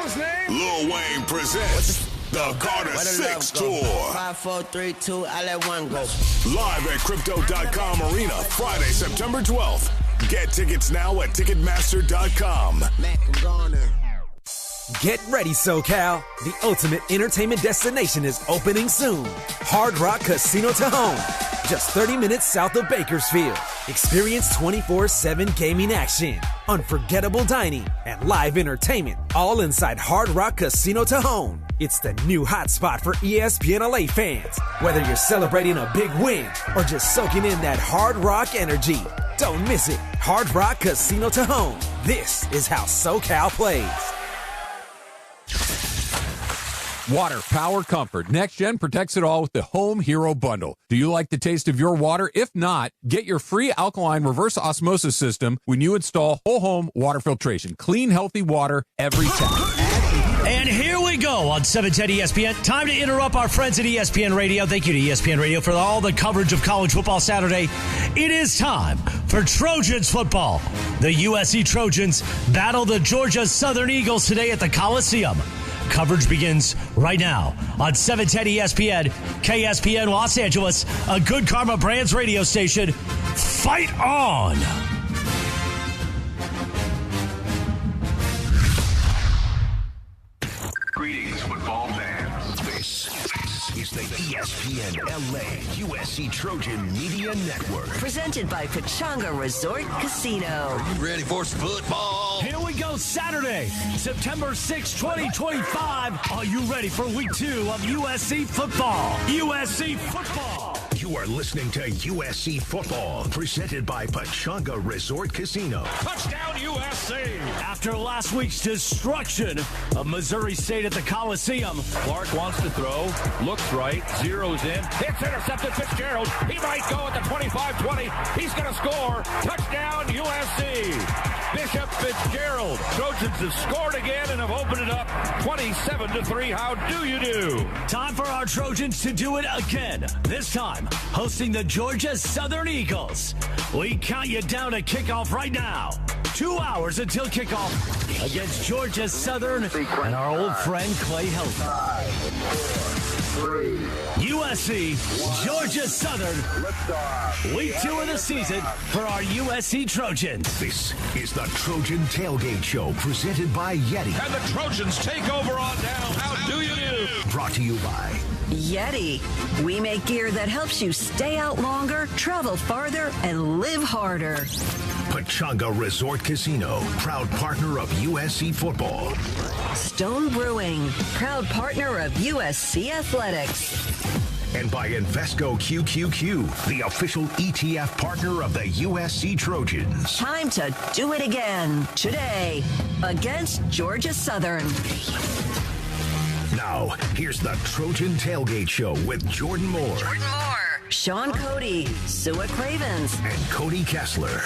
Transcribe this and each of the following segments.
song's name? Lil Wayne presents the Carter 6 Tour. 5, 4, 3, 2, I let one go. Live at Crypto.com Arena, Friday, September 12th. Get tickets now at Ticketmaster.com. Mac, I'm going there. Get ready, SoCal. The ultimate entertainment destination is opening soon. Hard Rock Casino Tahoe. Just 30 minutes south of Bakersfield. Experience 24/7 gaming action, unforgettable dining, and live entertainment, all inside Hard Rock Casino Tahoe. It's the new hotspot for ESPN LA fans. Whether you're celebrating a big win or just soaking in that Hard Rock energy, don't miss it. Hard Rock Casino Tahoe. This is how SoCal plays. Water, power, comfort. Next Gen protects it all with the Home Hero Bundle. Do you like the taste of your water? If not, get your free alkaline reverse osmosis system when you install whole home water filtration. Clean, healthy water every time. And here we go on 710 ESPN. Time to interrupt our friends at ESPN Radio. Thank you to ESPN Radio for all the coverage of college football Saturday. It is time for Trojans football. The USC Trojans battle the Georgia Southern Eagles today at the Coliseum. Coverage begins right now on 710 ESPN, KSPN Los Angeles, a Good Karma Brands radio station. Fight on! Greetings, football fans. This is the ESPN LA USC Trojan Media Network. Presented by Pechanga Resort Casino. Are you ready for some football? Here we go, Saturday, September 6, 2025. Are you ready for week 2 of USC football? USC football! You are listening to USC football, presented by Pechanga Resort Casino. Touchdown, USC! After last week's destruction of Missouri State at the Coliseum, Clark wants to throw, looks right, zeroes in, hits intercepted Fitzgerald. He might go at the 25-20. He's going to score. Touchdown, USC! Bishop Fitzgerald. Trojans have scored again and have opened it up 27-3. How do you do? Time for our Trojans to do it again. This time, hosting the Georgia Southern Eagles. We count you down to kickoff right now. 2 hours until kickoff against Georgia Southern and our old friend Clay Helton. 5, 4, 3, USC, Georgia Southern. Week 2 of the season for our USC Trojans. This is the Trojan Tailgate Show, presented by YETI. And the Trojans take over on down. How do you do? Brought to you by YETI. We make gear that helps you stay out longer, travel farther, and live harder. Pechanga Resort Casino, proud partner of USC football. Stone Brewing, proud partner of USC Athletics. And by Invesco QQQ, the official ETF partner of the USC Trojans. Time to do it again today against Georgia Southern. Now, here's the Trojan Tailgate Show with Jordan Moore, Sean Cody, Sua Cravens, and Cody Kessler.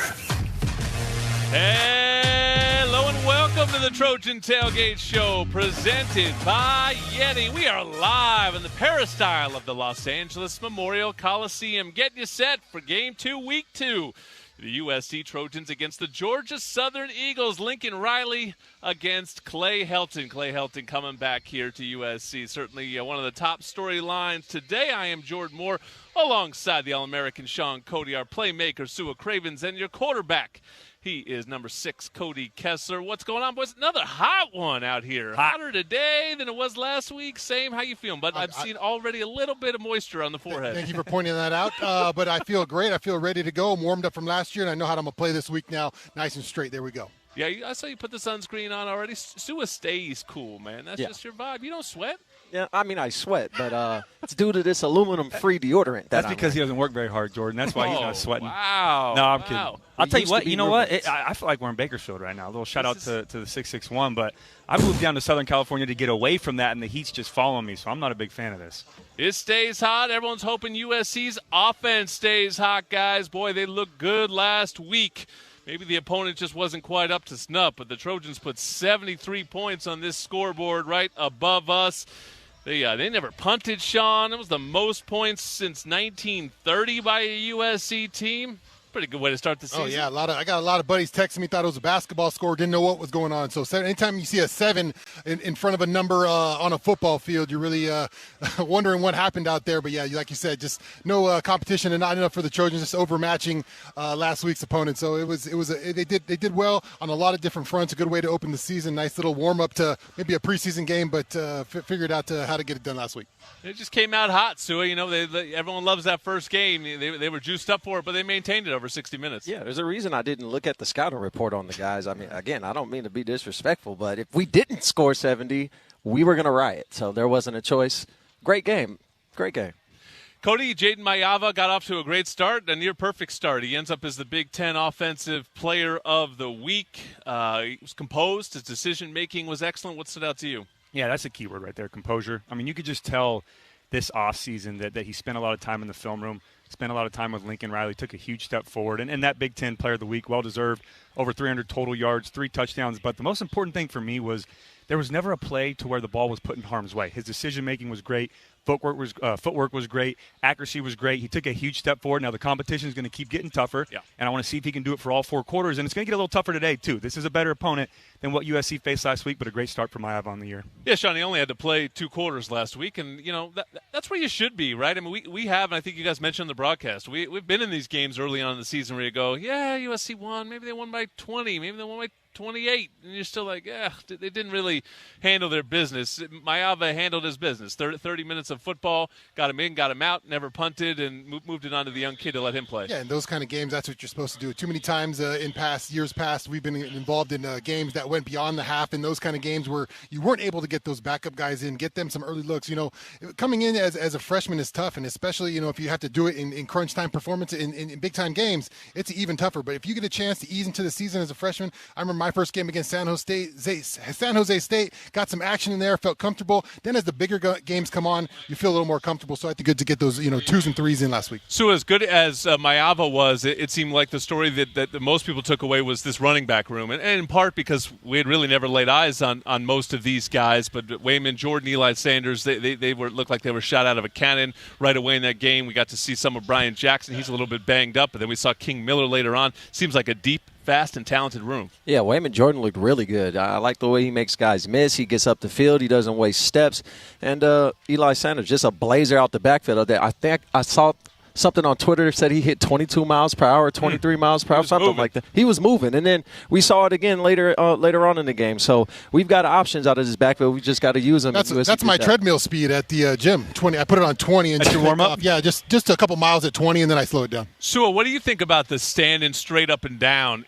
Hello and welcome to the Trojan Tailgate Show, presented by YETI. We are live in the peristyle of the Los Angeles Memorial Coliseum, getting you set for Game 2, Week 2. The USC Trojans against the Georgia Southern Eagles. Lincoln Riley against Clay Helton. Clay Helton coming back here to USC. Certainly one of the top storylines today. I am Jordan Moore alongside the All-American Sean Cody, our playmaker Sua Cravens, and your quarterback. He is number 6, Cody Kessler. What's going on, boys? Another hot one out here. Hotter today than it was last week. Same. How you feeling? But I've seen already a little bit of moisture on the forehead. Thank you for pointing that out. But I feel great. I feel ready to go. I'm warmed up from last year, and I know how I'm going to play this week now. Nice and straight. There we go. Yeah, I saw you put the sunscreen on already. Sua stays cool, man. That's just your vibe. You don't sweat? Yeah, I mean, I sweat, but it's due to this aluminum-free deodorant. That's because he doesn't work very hard, Jordan. That's why he's not sweating. Wow. No, I'm kidding. I'll tell you what, you know what? I feel like we're in Bakersfield right now. A little shout-out to the 661, but I moved down to Southern California to get away from that, and the heat's just following me, so I'm not a big fan of this. It stays hot. Everyone's hoping USC's offense stays hot, guys. Boy, they looked good last week. Maybe the opponent just wasn't quite up to snuff, but the Trojans put 73 points on this scoreboard right above us. They never punted, Sean. It was the most points since 1930 by a USC team. Pretty good way to start the season. Oh, yeah. I got a lot of buddies texting me, thought it was a basketball score, didn't know what was going on. So anytime you see a 7 in front of a number on a football field, you're really wondering what happened out there. But, yeah, like you said, just no competition and not enough for the Trojans, just overmatching last week's opponent. So they did well on a lot of different fronts. A good way to open the season. Nice little warm-up to maybe a preseason game, but figured out how to get it done last week. It just came out hot, Sue. You know, everyone loves that first game. They were juiced up for it, but they maintained it over 60 minutes. Yeah, there's a reason I didn't look at the scouting report on the guys. I mean, again, I don't mean to be disrespectful, but if we didn't score 70, we were going to riot. So there wasn't a choice. Great game. Great game. Cody, Jaden Mayava got off to a great start, a near-perfect start. He ends up as the Big Ten Offensive Player of the Week. He was composed. His decision-making was excellent. What stood out to you? Yeah, that's a key word right there, composure. I mean, you could just tell this offseason that he spent a lot of time in the film room, spent a lot of time with Lincoln Riley, took a huge step forward. And that Big Ten Player of the Week, well-deserved, over 300 total yards, 3 touchdowns. But the most important thing for me was there was never a play to where the ball was put in harm's way. His decision-making was great. Footwork was great. Accuracy was great. He took a huge step forward. Now the competition is going to keep getting tougher, and I want to see if he can do it for all 4 quarters. And it's going to get a little tougher today, too. This is a better opponent than what USC faced last week, but a great start for Mayava on the year. Yeah, Sean, he only had to play 2 quarters last week, and, you know, that's where you should be, right? I mean, we have, and I think you guys mentioned on the broadcast, we've been in these games early on in the season where you go, yeah, USC won. Maybe they won by 20. Maybe they won by 28, and you're still like, they didn't really handle their business. Mayava handled his business. 30 minutes of football, got him in, got him out, never punted, and moved it on to the young kid to let him play. Yeah, in those kind of games, that's what you're supposed to do. Too many times in years past, we've been involved in games that went beyond the half, in those kind of games where you weren't able to get those backup guys in, get them some early looks. You know, coming in as a freshman is tough, and especially, you know, if you have to do it in crunch time performance in big-time games, it's even tougher. But if you get a chance to ease into the season as a freshman, I remember my first game against San Jose State, got some action in there, felt comfortable. Then as the bigger games come on, you feel a little more comfortable. So I think good to get those 2s and 3s in last week. So as good as Mayava was, it seemed like the story that most people took away was this running back room, and in part because we had really never laid eyes on most of these guys. But Wayman Jordan, Eli Sanders, they looked like they were shot out of a cannon right away in that game. We got to see some of Brian Jackson. He's a little bit banged up, but then we saw King Miller later on. Seems like a deep, fast, and talented room. Yeah, Wayman Jordan looked really good. I like the way he makes guys miss. He gets up the field. He doesn't waste steps. And Eli Sanders, just a blazer out the backfield. I think I saw something on Twitter said he hit 22 miles per hour, 23 miles per hour, something like that. He was moving. And then we saw it again later on in the game. So we've got options out of this backfield. We just got to use them. That's my treadmill speed at the gym. 20. I put it on 20. And that's your warm-up? Yeah, just a couple miles at 20, and then I slow it down. Sua, what do you think about the standing straight up and down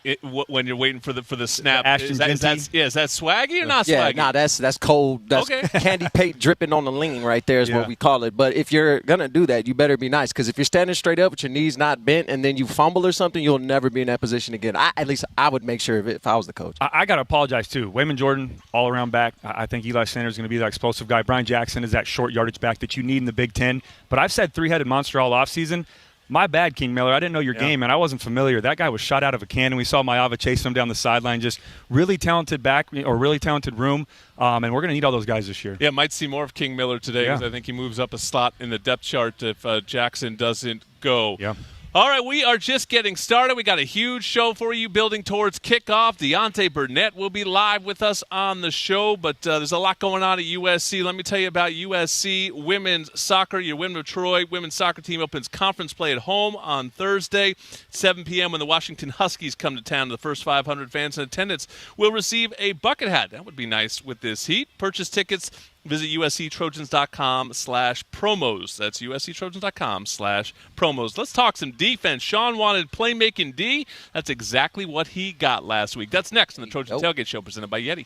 when you're waiting for the snap? Is that swaggy or not swaggy? Yeah, that's cold. That's candy paint dripping on the lean right there is what we call it. But if you're going to do that, you better be nice, because if you're standing straight up with your knees not bent and then you fumble or something, you'll never be in that position again. At least I would make sure of it if I was the coach. I got to apologize, too. Wayman Jordan, all-around back. I think Eli Sanders is going to be that explosive guy. Brian Jackson is that short yardage back that you need in the Big Ten. But I've said three-headed monster all offseason. My bad, King Miller. I didn't know your game, and I wasn't familiar. That guy was shot out of a cannon. We saw Mayava chase him down the sideline. Just really talented back, or really talented room, and we're going to need all those guys this year. Yeah, might see more of King Miller today, because I think he moves up a slot in the depth chart if Jackson doesn't go. Yeah. All right, we are just getting started. We got a huge show for you building towards kickoff. Deontay Burnett will be live with us on the show, but there's a lot going on at USC. Let me tell you about USC women's soccer. Your Women of Troy women's soccer team opens conference play at home on Thursday, 7 p.m. when the Washington Huskies come to town. The first 500 fans in attendance will receive a bucket hat. That would be nice with this heat. Purchase tickets. Visit usctrojans.com/promos. That's usctrojans.com/promos. Let's talk some defense. Sean wanted playmaking D. That's exactly what he got last week. That's next on the Trojan Tailgate Show, presented by YETI.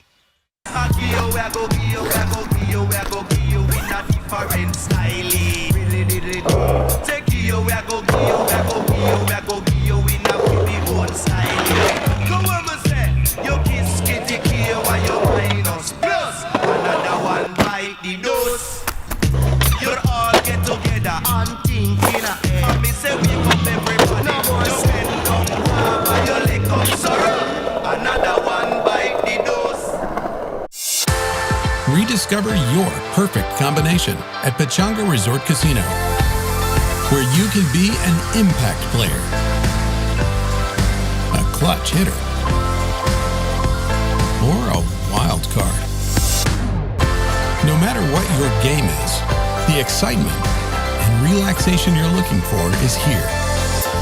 You're all get together and thinking and me say we come everybody. No more spend come by your leg come sorrow. Another one bite the dose. Rediscover your perfect combination at Pechanga Resort Casino, where you can be an impact player clutch hitter or a wild card. No matter what your game is, the excitement and relaxation you're looking for is here.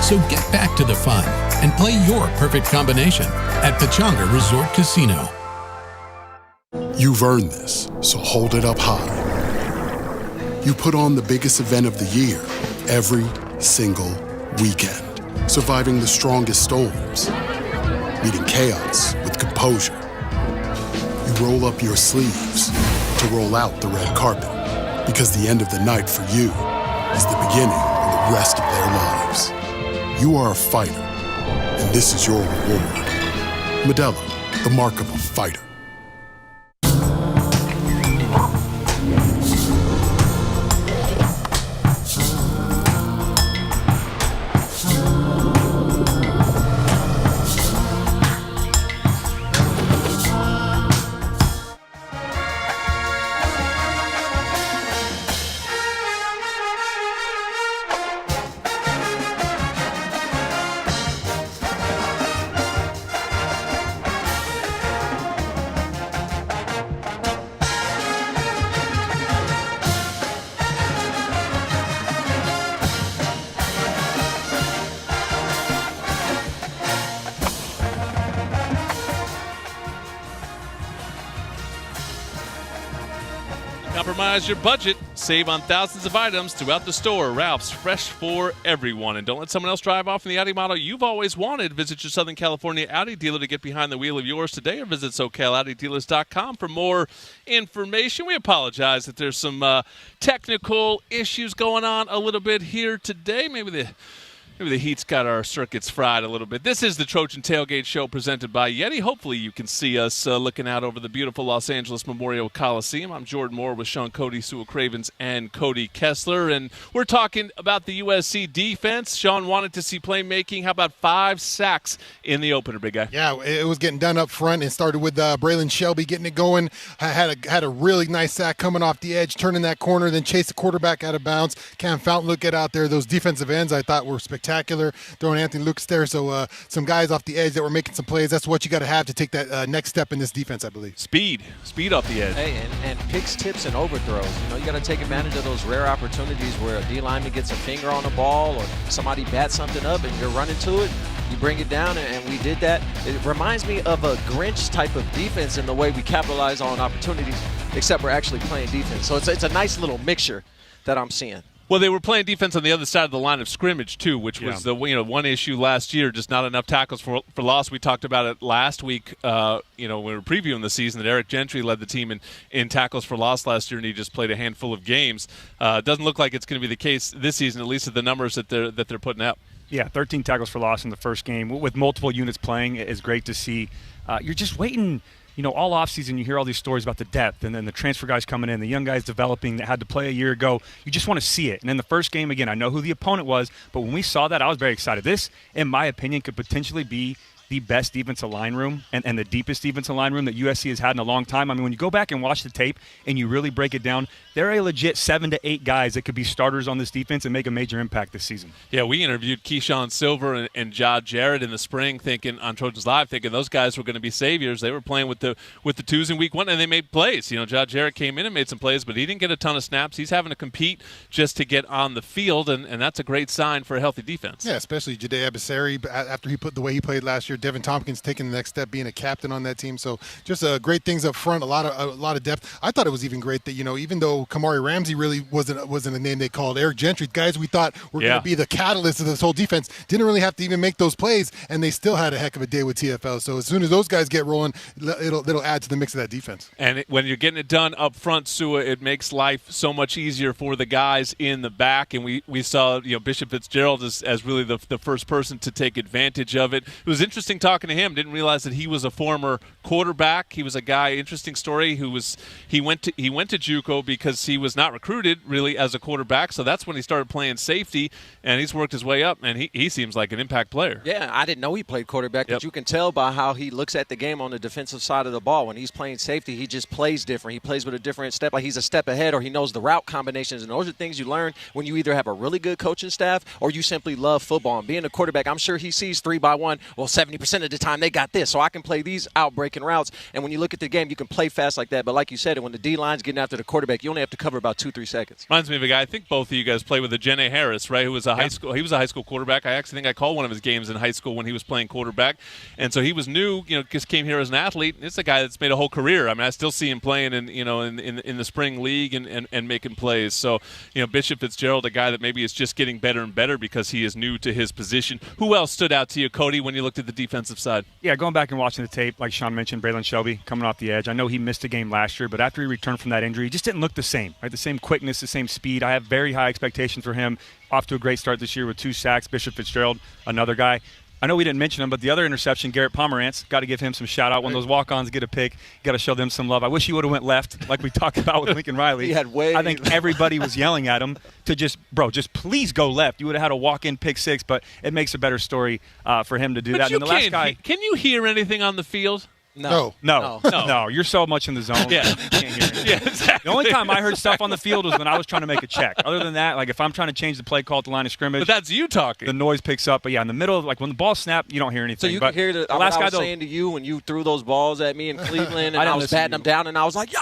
So get back to the fun and play your perfect combination at Pechanga Resort Casino. You've earned this, so hold it up high. You put on the biggest event of the year every single weekend. Surviving the strongest storms, meeting chaos with composure. You roll up your sleeves to roll out the red carpet, because the end of the night for you is the beginning of the rest of their lives. You are a fighter, and this is your reward. Modelo, the mark of a fighter. Compromise your budget. Save on thousands of items throughout the store. Ralph's, fresh for everyone. And don't let someone else drive off in the Audi model you've always wanted. Visit your Southern California Audi dealer to get behind the wheel of yours today, or visit SoCalAudiDealers.com for more information. We apologize that there's some technical issues going on a little bit here today. Maybe the heat's got our circuits fried a little bit. This is the Trojan Tailgate Show presented by YETI. Hopefully you can see us looking out over the beautiful Los Angeles Memorial Coliseum. I'm Jordan Moore with Sean Cody, Sewell Cravens, and Cody Kessler. And we're talking about the USC defense. Sean wanted to see playmaking. How about 5 sacks in the opener, big guy? Yeah, it was getting done up front. It started with Braylon Shelby getting it going. Had a really nice sack coming off the edge, turning that corner, then chased the quarterback out of bounds. Cam Fountain, look at out there. Those defensive ends I thought were spectacular. Throwing Anthony Lucas there. So some guys off the edge that were making some plays. That's what you got to have to take that next step in this defense, I believe. Speed off the edge. Hey, and picks, tips, and overthrows. You know, you got to take advantage of those rare opportunities where a D lineman gets a finger on the ball or somebody bats something up and you're running to it. You bring it down, and we did that. It reminds me of a Grinch type of defense in the way we capitalize on opportunities, except we're actually playing defense. So it's a nice little mixture that I'm seeing. Well, they were playing defense on the other side of the line of scrimmage too, which was the one issue last year, just not enough tackles for loss. We talked about it last week. When we were previewing the season, that Eric Gentry led the team in tackles for loss last year, and he just played a handful of games. Doesn't look like it's going to be the case this season, at least at the numbers that they're putting out. Yeah, 13 tackles for loss in the first game with multiple units playing is great to see. You're just waiting. You know, all offseason you hear all these stories about the depth and then the transfer guys coming in, the young guys developing that had to play a year ago. You just want to see it. And in the first game, again, I know who the opponent was, but when we saw that, I was very excited. This, in my opinion, could potentially be the best defensive line room and the deepest defensive line room that USC has had in a long time. I mean, when you go back and watch the tape and you really break it down, there are a legit 7 to 8 guys that could be starters on this defense and make a major impact this season. Yeah, we interviewed Keyshawn Silver and Jod Jarrett in the spring on Trojans Live thinking those guys were going to be saviors. They were playing with the twos in week 1, and they made plays. You know, Jod Jarrett came in and made some plays, but he didn't get a ton of snaps. He's having to compete just to get on the field, and that's a great sign for a healthy defense. Yeah, especially Jade Abasari after the way he played last year. Devin Tompkins taking the next step, being a captain on that team. So just great things up front, a lot of depth. I thought it was even great that, you know, even though Kamari Ramsey really wasn't a name they called, Eric Gentry, guys we thought were going to be the catalyst of this whole defense, didn't really have to even make those plays, and they still had a heck of a day with TFL. So as soon as those guys get rolling, it'll add to the mix of that defense. And when you're getting it done up front, Sua, it makes life so much easier for the guys in the back. And we saw, you know, Bishop Fitzgerald as really the first person to take advantage of it. It was interesting talking to him. Didn't realize that he was a former quarterback. He was a guy, interesting story, he went to JUCO because he was not recruited really as a quarterback. So that's when he started playing safety, and he's worked his way up, and he seems like an impact player. Yeah, I didn't know he played quarterback, but you can tell by how he looks at the game on the defensive side of the ball. When he's playing safety, he just plays different. He plays with a different step, like he's a step ahead, or he knows the route combinations, and those are things you learn when you either have a really good coaching staff or you simply love football. And being a quarterback, I'm sure he sees 3-by-1, 70 70% of the time they got this, so I can play these out-breaking routes. And when you look at the game, you can play fast like that. But like you said, when the D-line's getting after the quarterback, you only have to cover about 2-3 seconds. Reminds me of a guy, I think both of you guys played with, Jene Harris, right, who was a high school. He was a high school quarterback. I actually think I called one of his games in high school when he was playing quarterback. And so he was new, just came here as an athlete. It's a guy that's made a whole career. I mean, I still see him playing in the spring league and making plays. So, Bishop Fitzgerald, a guy that maybe is just getting better and better because he is new to his position. Who else stood out to you, Cody, when you looked at the defensive side? Yeah, going back and watching the tape, like Sean mentioned, Braylon Shelby coming off the edge. I know he missed a game last year, but after he returned from that injury, he just didn't look the same, right? The same quickness, the same speed. I have very high expectations for him. Off to a great start this year with 2 sacks. Bishop Fitzgerald, another guy. I know we didn't mention him, but the other interception, Garrett Pomerantz, got to give him some shout-out. When those walk-ons get a pick, got to show them some love. I wish he would have went left, like we talked about with Lincoln Riley. I think everybody was yelling at him to just please go left. You would have had a walk-in pick 6, but it makes a better story for him to do that. And the last guy, can you hear anything on the field? No. You're so much in the zone. Yeah. You can't hear it. Yeah, exactly. The only time I heard stuff on the field was when I was trying to make a check. Other than that, like if I'm trying to change the play call at the line of scrimmage. But that's you talking. The noise picks up. But yeah, in the middle, like when the ball snapped, you don't hear anything. So you but can hear the last guy I was saying to you when you threw those balls at me in Cleveland and I was batting them down and I was like, yeah.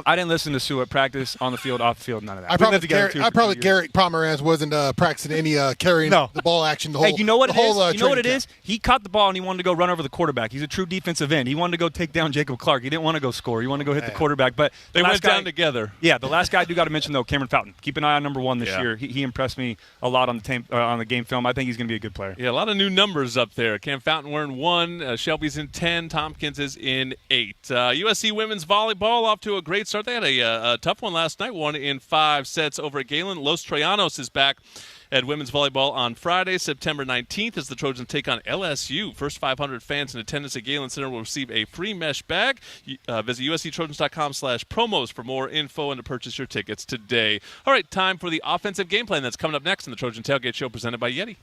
I didn't listen to Sue at practice, on the field, off the field, none of that. I probably Garrett Pomerantz wasn't practicing any carrying the ball action. The whole, hey, you know what it is? You know what it is? He caught the ball and he wanted to go run over the quarterback. He's a true defensive end. He wanted to go take down Jacob Clark. He didn't want to go score. He wanted to go hit the quarterback. But they went down together. Yeah, the last guy I do got to mention, though, Cameron Fountain. Keep an eye on number 1 this year. He impressed me a lot on the game film. I think he's going to be a good player. Yeah, a lot of new numbers up there. Cam Fountain wearing 1. Shelby's in 10. Tompkins is in 8. USC women's volleyball off to a great start. They had a tough one last night, won in 5 sets over at Galen. Los Troyanos is back at women's volleyball on Friday, September 19th, as the Trojans take on LSU. First 500 fans in attendance at Galen Center will receive a free mesh bag. Visit usctrojans.com/promos for more info and to purchase your tickets today. All right, time for the offensive game plan that's coming up next in the Trojan Tailgate Show presented by YETI.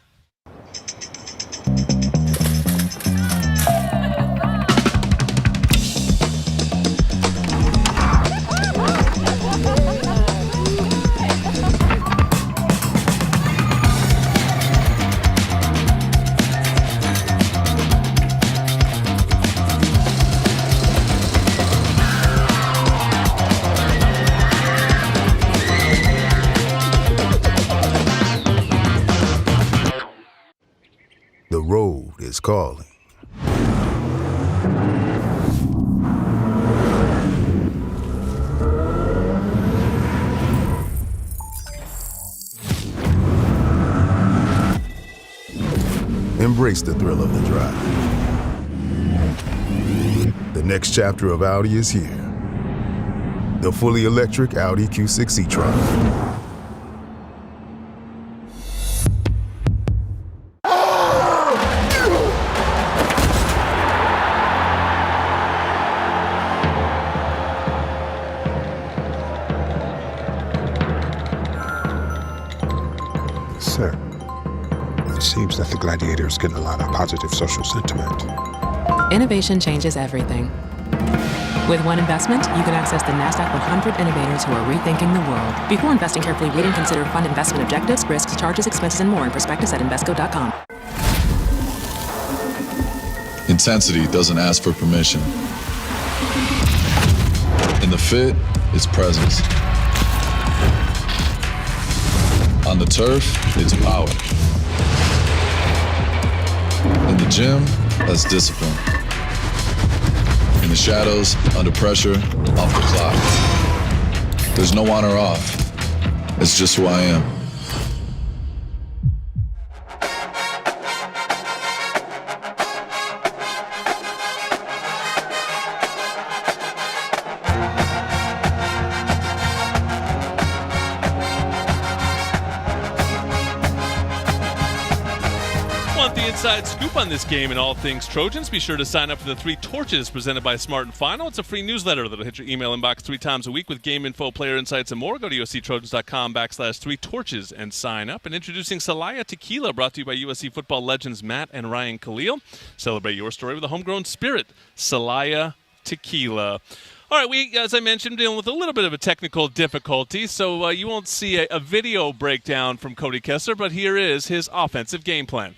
The road is calling. Embrace the thrill of the drive. The next chapter of Audi is here. The fully electric Audi Q6 e-tron. Sir, it seems that the Gladiator is getting a lot of positive social sentiment. Innovation changes everything. With one investment, you can access the NASDAQ 100 innovators who are rethinking the world. Before investing, carefully read and consider fund investment objectives, risks, charges, expenses, and more in prospectus at Invesco.com. Intensity doesn't ask for permission. In the fit, it's presence. On the turf, it's power. In the gym, that's discipline. In the shadows, under pressure, off the clock. There's no on or off. It's just who I am. Inside scoop on this game and all things Trojans, be sure to sign up for the 3 Torches presented by Smart and Final. It's a free newsletter that'll hit your email inbox 3 times a week with game info, player insights, and more. Go to usctrojans.com/3 Torches and sign up. And introducing Celaya Tequila, brought to you by USC football legends Matt and Ryan Khalil. Celebrate your story with a homegrown spirit. Celaya Tequila. All right, we, as I mentioned, dealing with a little bit of a technical difficulty, so you won't see a video breakdown from Cody Kessler, but here is his offensive game plan.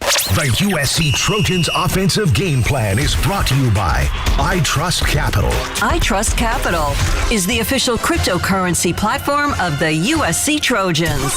The USC Trojans offensive game plan is brought to you by I Trust Capital. I Trust Capital is the official cryptocurrency platform of the USC Trojans.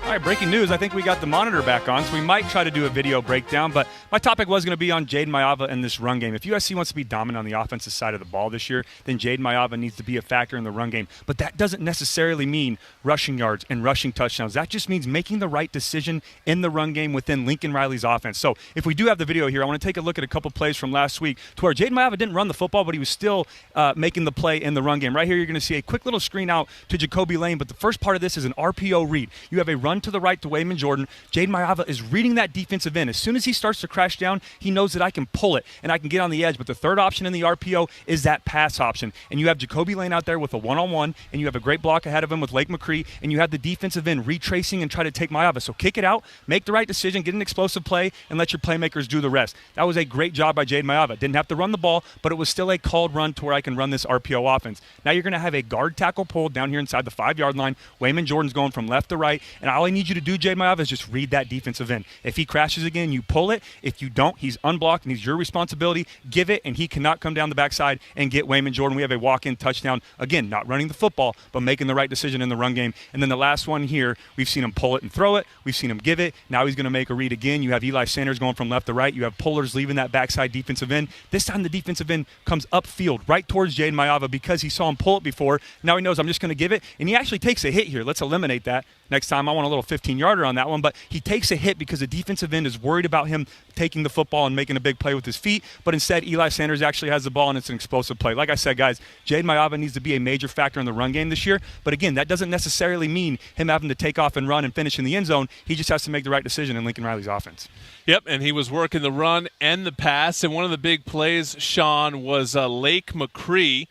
All right, breaking news. I think we got the monitor back on, so we might try to do a video breakdown. But my topic was going to be on Jaden Maiava and this run game. If USC wants to be dominant on the offensive side of the ball this year, then Jaden Maiava needs to be a factor in the run game. But that doesn't necessarily mean rushing yards and rushing touchdowns. That just means making the right decision in the run game within Lincoln Riley's offense. So if we do have the video here, I want to take a look at a couple plays from last week to where Jaden Maiava didn't run the football, but he was still making the play in the run game. Right here, you're going to see a quick little screen out to Jacoby Lane, but the first part of this is an RPO read. You have a run to the right to Wayman Jordan. Jaden Maiava is reading that defensive end. As soon as he starts to crash down, he knows that I can pull it and I can get on the edge. But the third option in the RPO is that pass option. And you have Jacoby Lane out there with a one-on-one, and you have a great block ahead of him with Lake McCree, and you have the defensive end retracing and try to take Maiava. So kick it out, make the right decision, get an explosive play, and let your playmakers do the rest. That was a great job by Jaden Maiava. Didn't have to run the ball, but it was still a called run to where I can run this RPO offense. Now you're going to have a guard tackle pull down here inside the 5-yard line. Wayman Jordan's going from left to right, and all I need you to do, Jaden Maiava, is just read that defensive end. If he crashes again, you pull it. If you don't, he's unblocked, and he's your responsibility. Give it, and he cannot come down the backside and get Wayman Jordan. We have a walk-in touchdown. Again, not running the football, but making the right decision in the run game. And then the last one here, we've seen him pull it and throw it. We've seen him give it. Now he's going to make a read again. You have Eli Sanders going from left to right. You have pullers leaving that backside defensive end. This time the defensive end comes upfield right towards Jaden Maiava because he saw him pull it before. Now he knows I'm just going to give it, and he actually takes a hit here. Let's eliminate that. Next time I want a little 15-yarder on that one, but he takes a hit because the defensive end is worried about him taking the football and making a big play with his feet, but instead Eli Sanders actually has the ball, and it's an explosive play. Like I said, guys, Jaden Maiava needs to be a major factor in the run game this year, but again, that doesn't necessarily mean him having to take off and run and finish in the end zone. He just has to make the right decision in Lincoln Riley's offense. Yep, and he was working the run and the pass, and one of the big plays, Sean, was Lake McCree,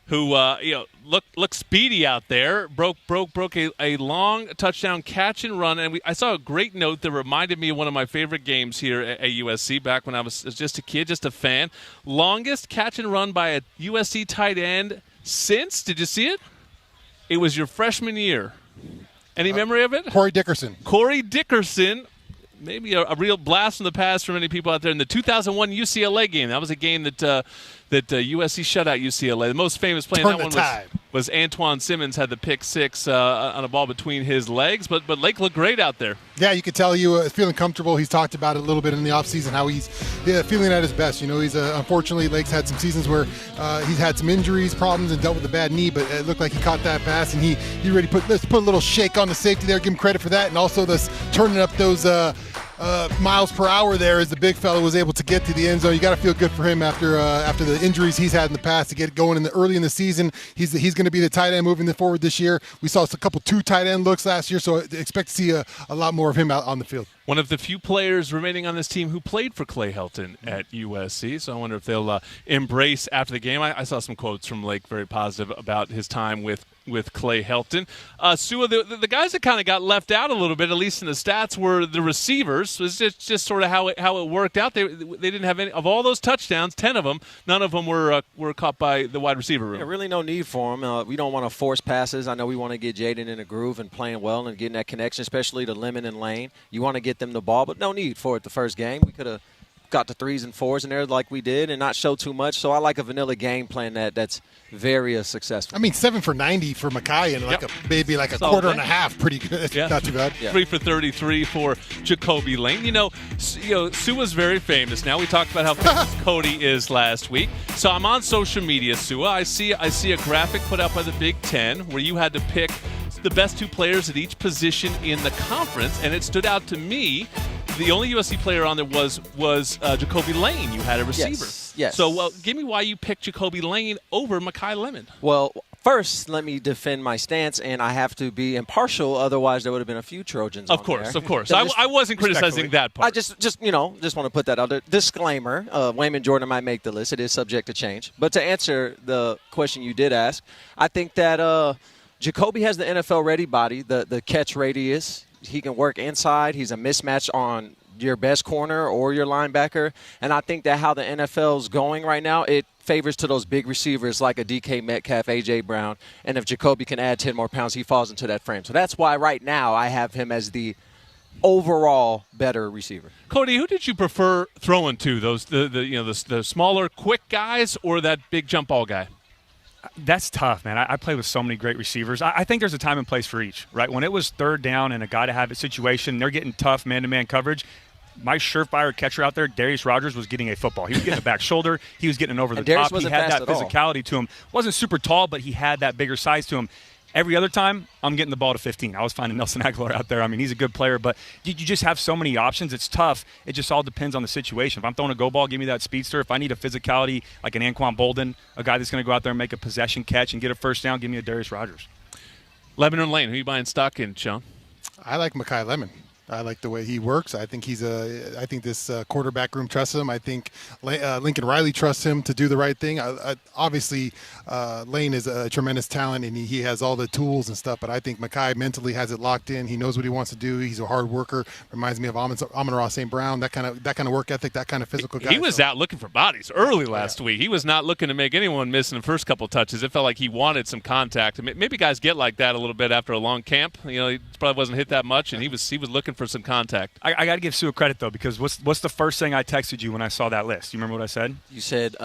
who looked speedy out there, broke a long touchdown catch and run. And I saw a great note that reminded me of one of my favorite games here at USC back when I was just a kid, just a fan. Longest catch and run by a USC tight end since, did you see it? It was your freshman year. Any memory of it? Corey Dickerson. Maybe a real blast from the past for many people out there in the 2001 UCLA game. That was a game that USC shut out UCLA. The most famous play in that one was Antoine Simmons had the pick six on a ball between his legs. But Lake looked great out there. Yeah, you could tell he was feeling comfortable. He's talked about it a little bit in the offseason, how he's feeling at his best. You know, he's unfortunately, Lake's had some seasons where he's had some injuries, problems, and dealt with a bad knee, but it looked like he caught that pass, and he really put a little shake on the safety there. Give him credit for that, and also this turning up those miles per hour there as the big fella was able to get to the end zone. You got to feel good for him after the injuries he's had in the past to get going early in the season. He's going to be the tight end moving forward this year. We saw a couple 2 tight end looks last year, so expect to see a lot more of him out on the field. One of the few players remaining on this team who played for Clay Helton at USC, so I wonder if they'll embrace after the game. I saw some quotes from Lake very positive about his time with Clay Helton. Sua, the guys that kind of got left out a little bit, at least in the stats, were the receivers. It was just sort of how it worked out. They didn't have any of all those touchdowns. 10 of them, none of them were caught by the wide receiver room. Yeah, really no need for him. We don't want to force passes. I know we want to get Jaden in a groove and playing well and getting that connection, especially to Lemon and Lane. You want to get them the ball, but no need for it the first game. We could have got to 3s and 4s in there like we did and not show too much. So I like a vanilla game plan that's very successful. I mean, 7 for 90 for Makai and maybe a quarter and a half. Pretty good. Yeah. Not too bad. Yeah. 3 for 33 for Jacoby Lane. You know, Sua's very famous now. We talked about how famous Cody is last week. So I'm on social media, Sua. I see a graphic put out by the Big Ten where you had to pick the best 2 players at each position in the conference, and it stood out to me. The only USC player on there was Jacoby Lane. You had a receiver. Yes. So give me why you picked Jacoby Lane over Makai Lemon. Well, first, let me defend my stance, and I have to be impartial. Otherwise, there would have been a few Trojans on there. Of course. I wasn't criticizing that part. I just want to put that out there. Disclaimer, Wayman Jordan might make the list. It is subject to change. But to answer the question you did ask, I think that Jacoby has the NFL-ready body, the catch radius. He can work inside. He's a mismatch on your best corner or your linebacker. And I think that how the NFL's going right now, it favors to those big receivers like a DK Metcalf, A.J. Brown, and if Jacoby can add 10 more pounds, he falls into that frame. So that's why right now I have him as the overall better receiver. Cody, who did you prefer throwing to? The smaller, quick guys or that big jump ball guy? That's tough, man. I play with so many great receivers. I think there's a time and place for each, right? When it was third down and a guy-to-have-it situation, they're getting tough man-to-man coverage. My surefire catcher out there, Darius Rogers, was getting a football. He was getting a back shoulder. He was getting over the Darius top. He had that physicality to him. Wasn't super tall, but he had that bigger size to him. Every other time, I'm getting the ball to 15. I was finding Nelson Aguilar out there. I mean, he's a good player, but you just have so many options. It's tough. It just all depends on the situation. If I'm throwing a go ball, give me that speedster. If I need a physicality like an Anquan Bolden, a guy that's going to go out there and make a possession catch and get a first down, give me a Darius Rogers. Lebanon Lane, who are you buying stock in, Sean? I like Mekhi Lemon. I like the way he works. I think I think this quarterback room trusts him. I think Lincoln Riley trusts him to do the right thing. Obviously, Lane is a tremendous talent, and he has all the tools and stuff, but I think Mekhi mentally has it locked in. He knows what he wants to do. He's a hard worker. Reminds me of Amon-Ra St. Brown, that kind of work ethic, that kind of physical guy. He was out looking for bodies early last week. He was not looking to make anyone miss in the first couple of touches. It felt like he wanted some contact. Maybe guys get like that a little bit after a long camp. He probably wasn't hit that much, and he was looking for some contact. I got to give Sue a credit, though, because what's the first thing I texted you when I saw that list? You remember what I said? You said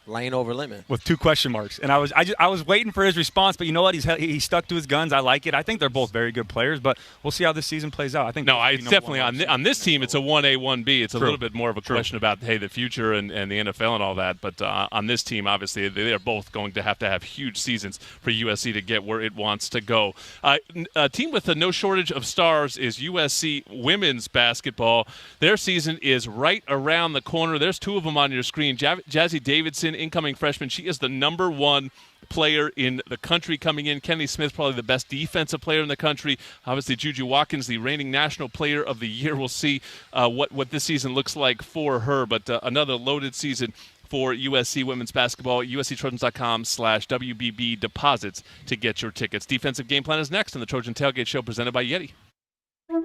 Lane over Lemon. With 2 question marks. And I was waiting for his response, but you know what? He stuck to his guns. I like it. I think they're both very good players, but we'll see how this season plays out. I think it's definitely on this team, it's a 1A, 1B. It's a little bit more of a question about, the future and the NFL and all that. But on this team, obviously, they are both going to have huge seasons for USC to get where it wants to go. A team with no shortage of stars is USC women's basketball. Their season is right around the corner. There's 2 of them on your screen. Jazzy Davidson, incoming freshman. She is the number 1 player in the country coming in. Kenny Smith, probably the best defensive player in the country. Obviously, Juju Watkins, the reigning National Player of the Year. We'll see what this season looks like for her, but another loaded season for USC women's basketball. USCTrojans.com/WBB deposits to get your tickets. Defensive Game Plan is next on the Trojan Tailgate Show presented by YETI.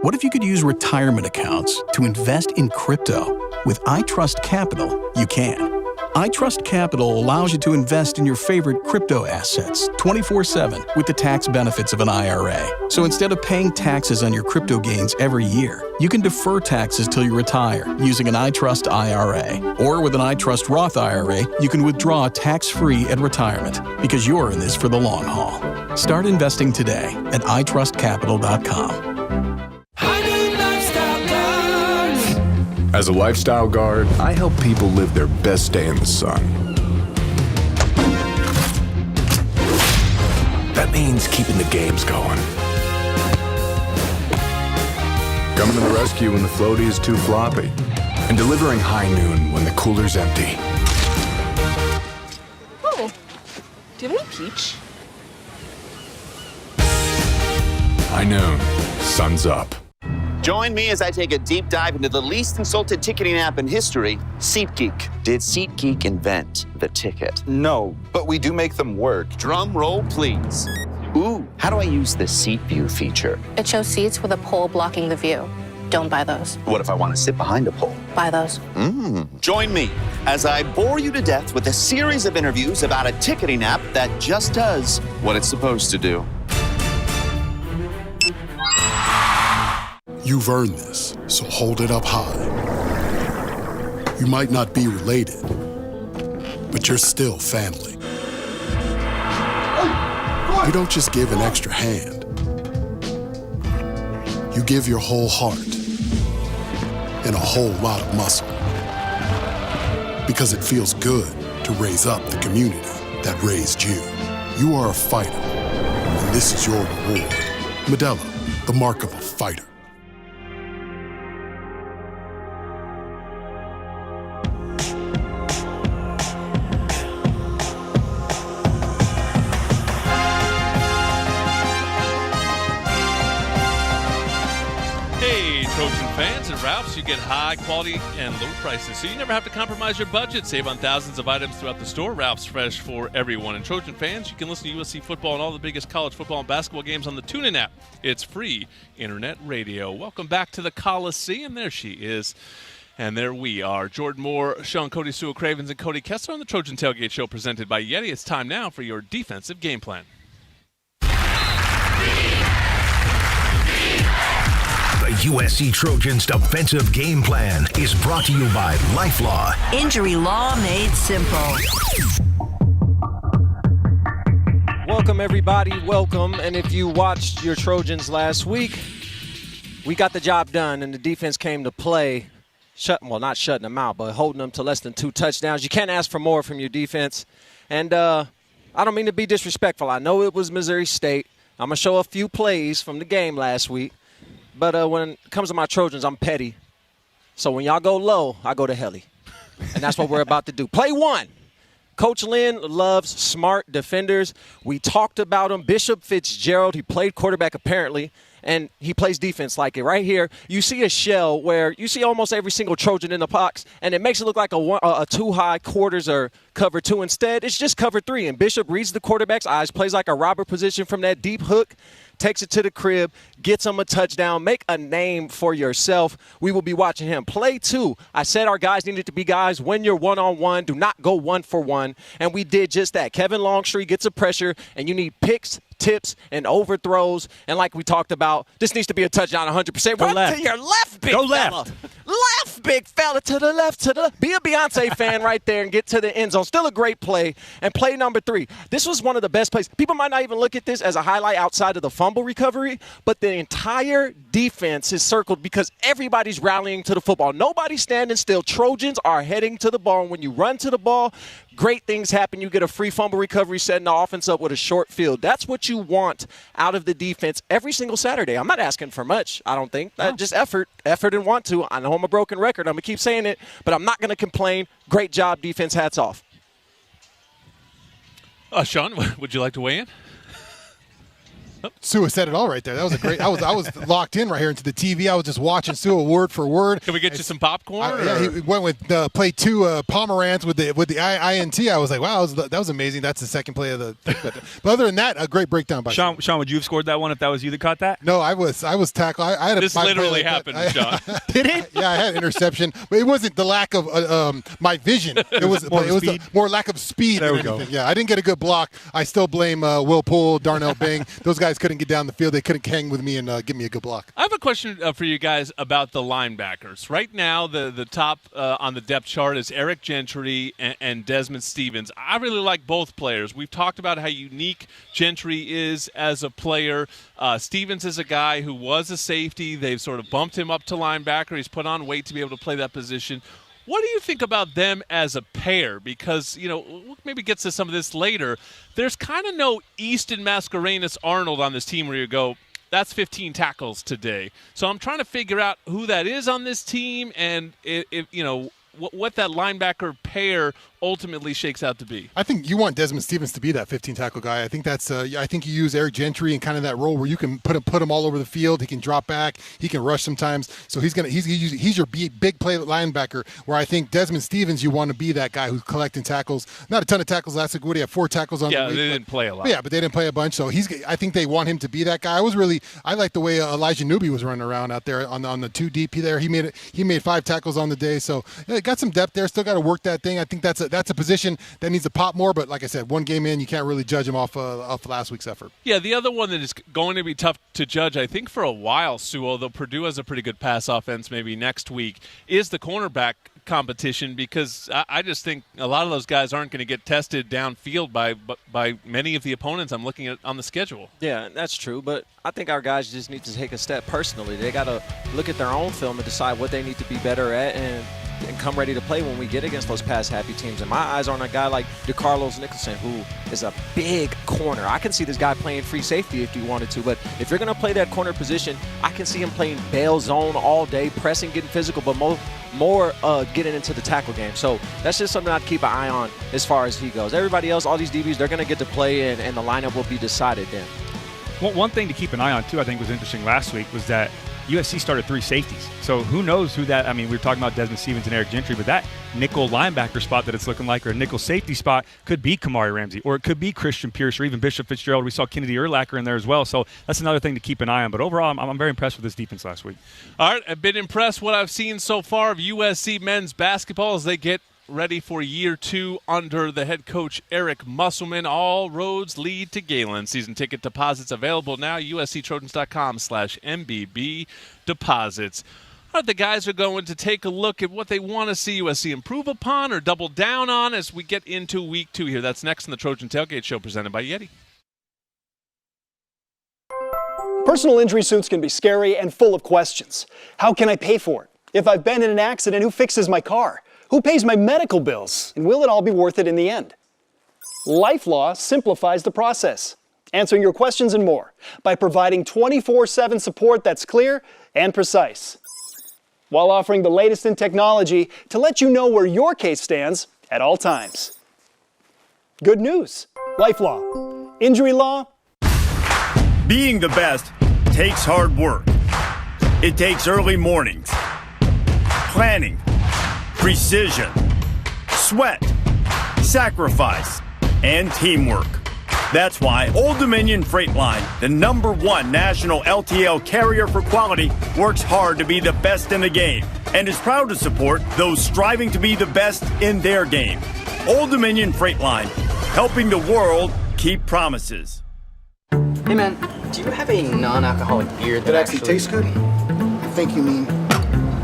What if you could use retirement accounts to invest in crypto? With iTrust Capital, you can. iTrust Capital allows you to invest in your favorite crypto assets 24/7 with the tax benefits of an IRA. So instead of paying taxes on your crypto gains every year, you can defer taxes till you retire using an iTrust IRA. Or with an iTrust Roth IRA, you can withdraw tax-free at retirement because you're in this for the long haul. Start investing today at iTrustCapital.com. As a lifestyle guard, I help people live their best day in the sun. That means keeping the games going. Coming to the rescue when the floaty is too floppy. And delivering high noon when the cooler's empty. Oh, do you have any peach? High noon, sun's up. Join me as I take a deep dive into the least insulted ticketing app in history, SeatGeek. Did SeatGeek invent the ticket? No, but we do make them work. Drum roll, please. Ooh, how do I use the Seat View feature? It shows seats with a pole blocking the view. Don't buy those. What if I want to sit behind a pole? Buy those. Join me as I bore you to death with a series of interviews about a ticketing app that just does what it's supposed to do. You've earned this, so hold it up high. You might not be related, but you're still family. You don't just give an extra hand. You give your whole heart and a whole lot of muscle. Because it feels good to raise up the community that raised you. You are a fighter, and this is your reward. Modelo, the mark of a fighter. Fans and Ralph's, you get high quality and low prices, so you never have to compromise your budget. Save on thousands of items throughout the store. Ralph's, fresh for everyone. And Trojan fans, you can listen to USC football and all the biggest college football and basketball games on the TuneIn app. It's free internet radio. Welcome back to the Coliseum. There she is. And there we are. Jordan Moore, Sean Cody Sewell Cravens, and Cody Kessler on the Trojan Tailgate Show presented by YETI. It's time now for your defensive game plan. The USC Trojans defensive game plan is brought to you by LifeLaw. Injury law made simple. Welcome, everybody. Welcome. And if you watched your Trojans last week, we got the job done, and the defense came to play. Not shutting them out, but holding them to less than 2 touchdowns. You can't ask for more from your defense. And I don't mean to be disrespectful. I know it was Missouri State. I'm going to show a few plays from the game last week. But when it comes to my Trojans, I'm petty. So when y'all go low, I go to heli. And that's what we're about to do. Play 1. Coach Lynn loves smart defenders. We talked about him. Bishop Fitzgerald, he played quarterback apparently, and he plays defense like it. Right here, you see a shell where you see almost every single Trojan in the box, and it makes it look like a 2 high quarters or cover 2. Instead, it's just cover 3, and Bishop reads the quarterback's eyes, plays like a robber position from that deep hook, takes it to the crib, gets him a touchdown. Make a name for yourself. We will be watching him. Play 2. I said our guys needed to be guys when you're one-on-one. Do not go 1-for-1. And we did just that. Kevin Longstreet gets a pressure, and you need picks, tips, and overthrows. And like we talked about, this needs to be a touchdown 100%. Go Run left. to your left, big Go fella. left. Left, big fella, to the left, to the. Be a Beyonce fan right there and get to the end zone. Still a great play. And play number 3. This was one of the best plays. People might not even look at this as a highlight outside of the fumble recovery, but the entire defense is circled because everybody's rallying to the football. Nobody's standing still. Trojans are heading to the ball. And when you run to the ball, great things happen. You get a free fumble recovery, setting the offense up with a short field. That's what you want out of the defense every single Saturday. I'm not asking for much, I don't think. No. Just effort and want to. I know I'm a broken record. I'm going to keep saying it, but I'm not going to complain. Great job, defense. Hats off. Sean, would you like to weigh in? Sua said it all right there. That was a great. I was locked in right here into the TV. I was just watching Sua word for word. Can we get you some popcorn? Yeah, he went with play 2 Pomerantz with the INT. I was like, wow, that was amazing. That's the second play of the. But other than that, a great breakdown by Sean, would you have scored that one if that was you that caught that? No, I was tackled. I had this literally happened, Sean. Did it? Yeah, I had an interception, but it wasn't the lack of my vision. It was more lack of speed. There than we anything. go. Yeah, I didn't get a good block. I still blame Will Poole, Darnell Bing. Those guys couldn't get down the field. They couldn't hang with me and give me a good block. I have a question for you guys about the linebackers. Right now, the top on the depth chart is Eric Gentry and Desmond Stevens. I really like both players. We've talked about how unique Gentry is as a player. Stevens is a guy who was a safety. They've sort of bumped him up to linebacker. He's put on weight to be able to play that position. What do you think about them as a pair? Because, we'll maybe get to some of this later. There's kind of no Easton Mascarenas Arnold on this team where you go, that's 15 tackles today. So I'm trying to figure out who that is on this team and if what that linebacker pair ultimately shakes out to be. I think you want Desmond Stevens to be that 15 tackle guy. I think that's. I think you use Eric Gentry in kind of that role where you can put him all over the field. He can drop back. He can rush sometimes. So he's your big play linebacker. Where I think Desmond Stevens, you want to be that guy who's collecting tackles. Not a ton of tackles last week. Would he have 4 tackles on? Yeah, the week, they didn't play a lot. Yeah, but they didn't play a bunch. So I think they want him to be that guy. I like the way Elijah Newby was running around out there on the 2 deep there. He made 5 tackles on the day. So yeah, got some depth there. Still got to work that thing. I think that's a position that needs to pop more, but like I said, one game in, you can't really judge him off last week's effort. Yeah, the other one that is going to be tough to judge, I think for a while, Sue, although Purdue has a pretty good pass offense maybe next week, is the cornerback competition because I just think a lot of those guys aren't going to get tested downfield by many of the opponents I'm looking at on the schedule. Yeah, that's true, but I think our guys just need to take a step personally. They got to look at their own film and decide what they need to be better at and come ready to play when we get against those pass-happy teams. And my eyes are on a guy like DeCarlos Nicholson, who is a big corner. I can see this guy playing free safety if he wanted to, but if you're going to play that corner position, I can see him playing bail zone all day, pressing, getting physical, but more getting into the tackle game. So that's just something I'd keep an eye on as far as he goes. Everybody else, all these DBs, they're going to get to play, and the lineup will be decided then. One thing to keep an eye on, too, I think was interesting last week was that USC started 3 safeties. So who knows who that – I mean, we were talking about Desmond Stevens and Eric Gentry, but that nickel linebacker spot that it's looking like, or a nickel safety spot, could be Kamari Ramsey, or it could be Christian Pierce, or even Bishop Fitzgerald. We saw Kennedy Urlacher in there as well. So that's another thing to keep an eye on. But overall, I'm very impressed with this defense last week. All right, I've been impressed what I've seen so far of USC men's basketball as they get ready for year 2 under the head coach Eric Musselman. All roads lead to Galen. Season ticket deposits available now. USCTrojans.com/MBB deposits. All right, the guys are going to take a look at what they want to see USC improve upon or double down on as we get into week 2 here. That's next in the Trojan Tailgate Show presented by YETI. Personal injury suits can be scary and full of questions. How can I pay for it? If I've been in an accident, who fixes my car? Who pays my medical bills? And will it all be worth it in the end? LifeLaw simplifies the process, answering your questions and more by providing 24/7 support that's clear and precise, while offering the latest in technology to let you know where your case stands at all times. Good news. LifeLaw. Injury law. Being the best takes hard work. It takes early mornings, planning, precision, sweat, sacrifice, and teamwork. That's why Old Dominion Freight Line, the #1 national LTL carrier for quality, works hard to be the best in the game and is proud to support those striving to be the best in their game. Old Dominion Freight Line, helping the world keep promises. Hey man, do you have a non-alcoholic beer that actually tastes good? I think you mean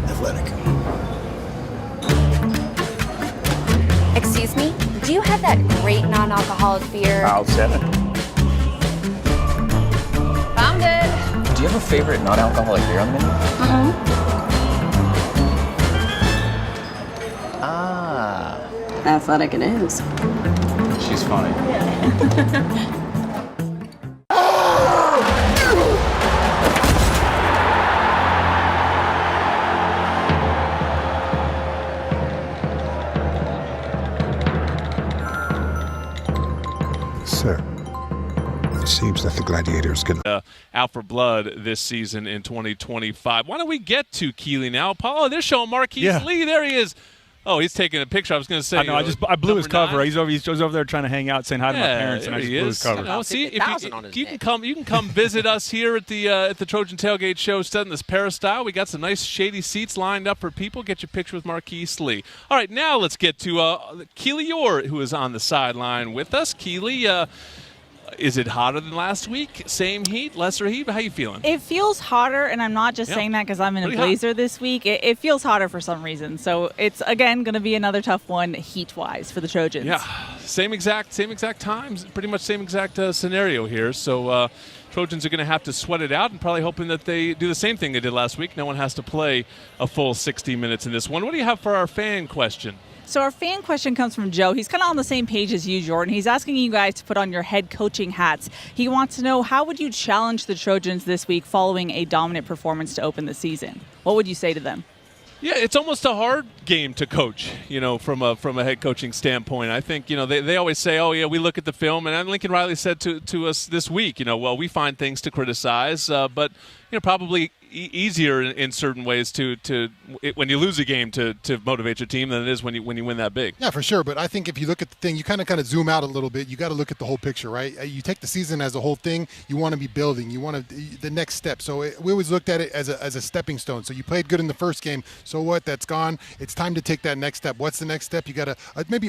athletic. Excuse me? Do you have that great non-alcoholic beer? I'll 7. Found it. Do you have a favorite non-alcoholic beer on the menu? Ah. Athletic it is. She's funny. Sir, it seems that the Gladiators can out for blood this season in 2025. Why don't we get to Keeley now? Paula, they're showing Marquise Lee. There he is. Oh, he's taking a picture. I was going to say. I know. I blew his cover. He's over there trying to hang out, saying hi to my parents, and I just blew his cover. See, if you can come visit us here at the Trojan Tailgate Show, studying this peristyle. We got some nice shady seats lined up for people. Get your picture with Marquise Lee. All right, now let's get to Keely Orr, who is on the sideline with us. Keely, is it hotter than last week? Same heat, lesser heat? How you feeling? It feels hotter, and I'm not just saying that because I'm in a blazer this week. It feels hotter for some reason. So it's, again, going to be another tough one heat-wise for the Trojans. Yeah, same exact times, pretty much same exact scenario here. So Trojans are going to have to sweat it out and probably hoping that they do the same thing they did last week. No one has to play a full 60 minutes in this one. What do you have for our fan question? So our fan question comes from Joe. He's kind of on the same page as you, Jordan. He's asking you guys to put on your head coaching hats. He wants to know, how would you challenge the Trojans this week following a dominant performance to open the season? What would you say to them? Yeah, it's almost a hard game to coach, from a head coaching standpoint. I think, they always say, oh, yeah, we look at the film. And Lincoln Riley said to us this week, well, we find things to criticize, but, probably easier in certain ways when you lose a game to motivate your team than it is when you win that big. Yeah, for sure. But I think if you look at the thing, you kind of zoom out a little bit. You got to look at the whole picture, right? You take the season as a whole thing. You want to be building. You want the next step. So we always looked at it as a stepping stone. So you played good in the first game. So what? That's gone. It's time to take that next step. What's the next step? You got to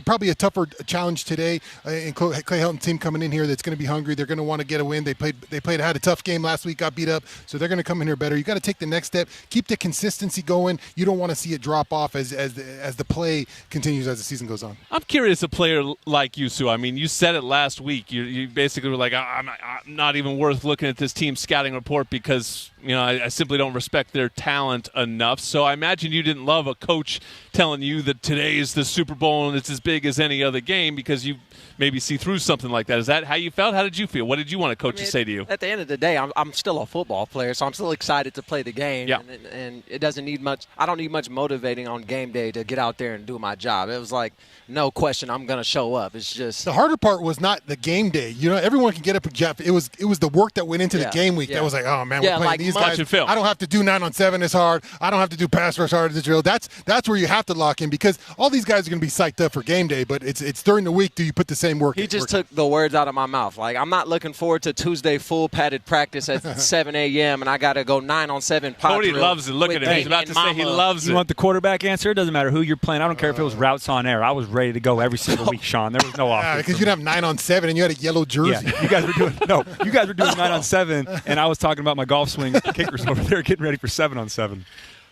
probably a tougher challenge today. And Clay Helton team coming in here that's going to be hungry. They're going to want to get a win. They had a tough game last week, got beat up. So they're going to come in here better. You got to take the next step. Keep the consistency going. You don't want to see it drop off as the play continues as the season goes on. I'm curious, a player like you, Sue. I mean, you said it last week. You basically were like, I'm not even worth looking at this team scouting report because I simply don't respect their talent enough. So I imagine you didn't love a coach telling you that today is the Super Bowl and it's as big as any other game because you maybe see through something like that. Is that how you felt? How did you feel? What did you want a coach to say to you? At the end of the day, I'm still a football player, so I'm still excited to play the game. Yeah. And it doesn't need much. I don't need much motivating on game day to get out there and do my job. It was like, no question, I'm going to show up. It's just the harder part was not the game day. You know, everyone can get up, Jeff. It was the work that went into the game week that was like, oh man, we're playing these guys. I don't have to do 9-on-7 as hard. I don't have to do pass rush hard as a drill. That's where you have to lock in because all these guys are going to be psyched up for game day. But it's during the week. Do you put the same work? He just took the words out of my mouth. Like, I'm not looking forward to Tuesday full padded practice at 7 a.m. and I got to go 9-on-7 pot Cody drill. loves it. Look at him. He's about to say he loves it. You want the quarterback answer? It doesn't matter who you're playing. I don't care if it was routes on air. I was ready to go every single week, Sean. There was no offense. Because you'd have 9-on-7 and you had a yellow jersey. Yeah, you guys were doing 9-on-7, and I was talking about my golf swing kickers over there getting ready for 7-on-7.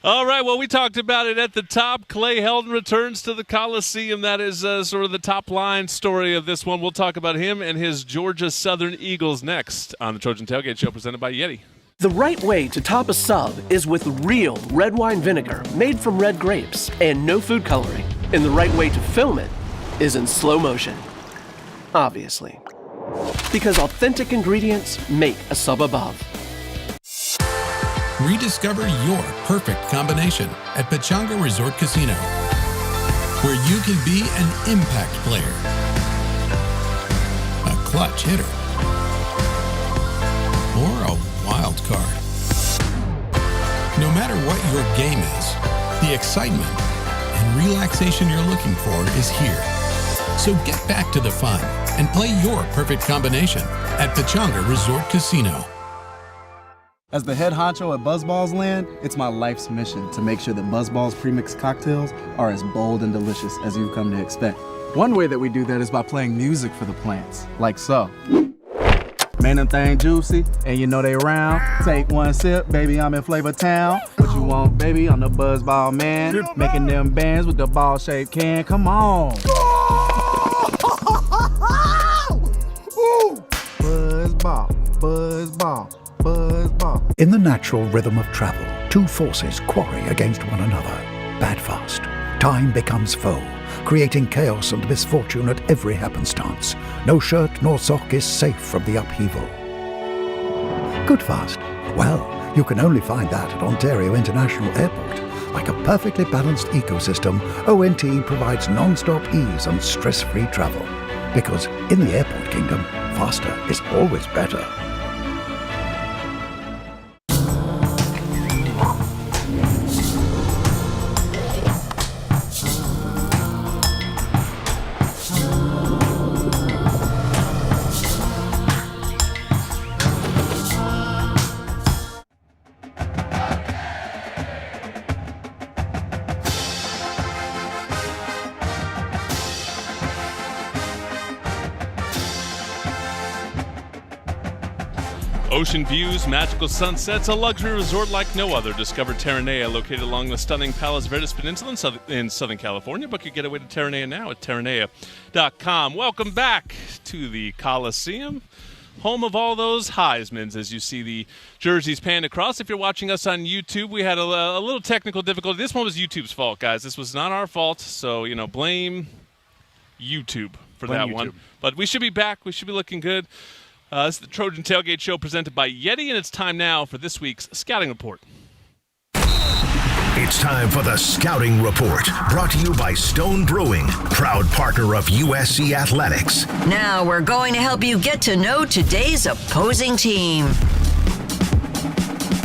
All right, well, we talked about it at the top. Clay Helton returns to the Coliseum. That is sort of the top line story of this one. We'll talk about him and his Georgia Southern Eagles next on the Trojan Tailgate Show presented by YETI. The right way to top a sub is with real red wine vinegar made from red grapes and no food coloring. And the right way to film it is in slow motion. Obviously. Because authentic ingredients make a sub above. Rediscover your perfect combination at Pechanga Resort Casino, where you can be an impact player, a clutch hitter, or a wild card. No matter what your game is, the excitement and relaxation you're looking for is here. So get back to the fun and play your perfect combination at Pechanga Resort Casino. As the head honcho at Buzzballs Land, it's my life's mission to make sure that Buzzballs premixed cocktails are as bold and delicious as you've come to expect. One way that we do that is by playing music for the plants, like so. Man, them thing juicy, and you know they round. Take one sip, baby, I'm in Flavor Town. What you want, baby? I'm the Buzzball man. Making them bands with the ball-shaped can. Come on. Buzzball, buzzball. Buzzball. In the natural rhythm of travel, two forces quarry against one another. Bad fast. Time becomes foe, creating chaos and misfortune at every happenstance. No shirt nor sock is safe from the upheaval. Good fast. Well, you can only find that at Ontario International Airport. Like a perfectly balanced ecosystem, ONT provides non-stop ease and stress-free travel. Because in the airport kingdom, faster is always better. Ocean views, magical sunsets, a luxury resort like no other. Discover Terranea, located along the stunning Palos Verdes Peninsula in Southern California. Book your getaway to Terranea now at Terranea.com. Welcome back to the Coliseum, home of all those Heismans, as you see the jerseys panned across. If you're watching us on YouTube, we had a little technical difficulty. This one was YouTube's fault, guys. This was not our fault, so, blame YouTube for that one. But we should be back. We should be looking good. This is the Trojan Tailgate Show presented by YETI, and it's time now for this week's Scouting Report. It's time for the Scouting Report, brought to you by Stone Brewing, proud partner of USC Athletics. Now we're going to help you get to know today's opposing team.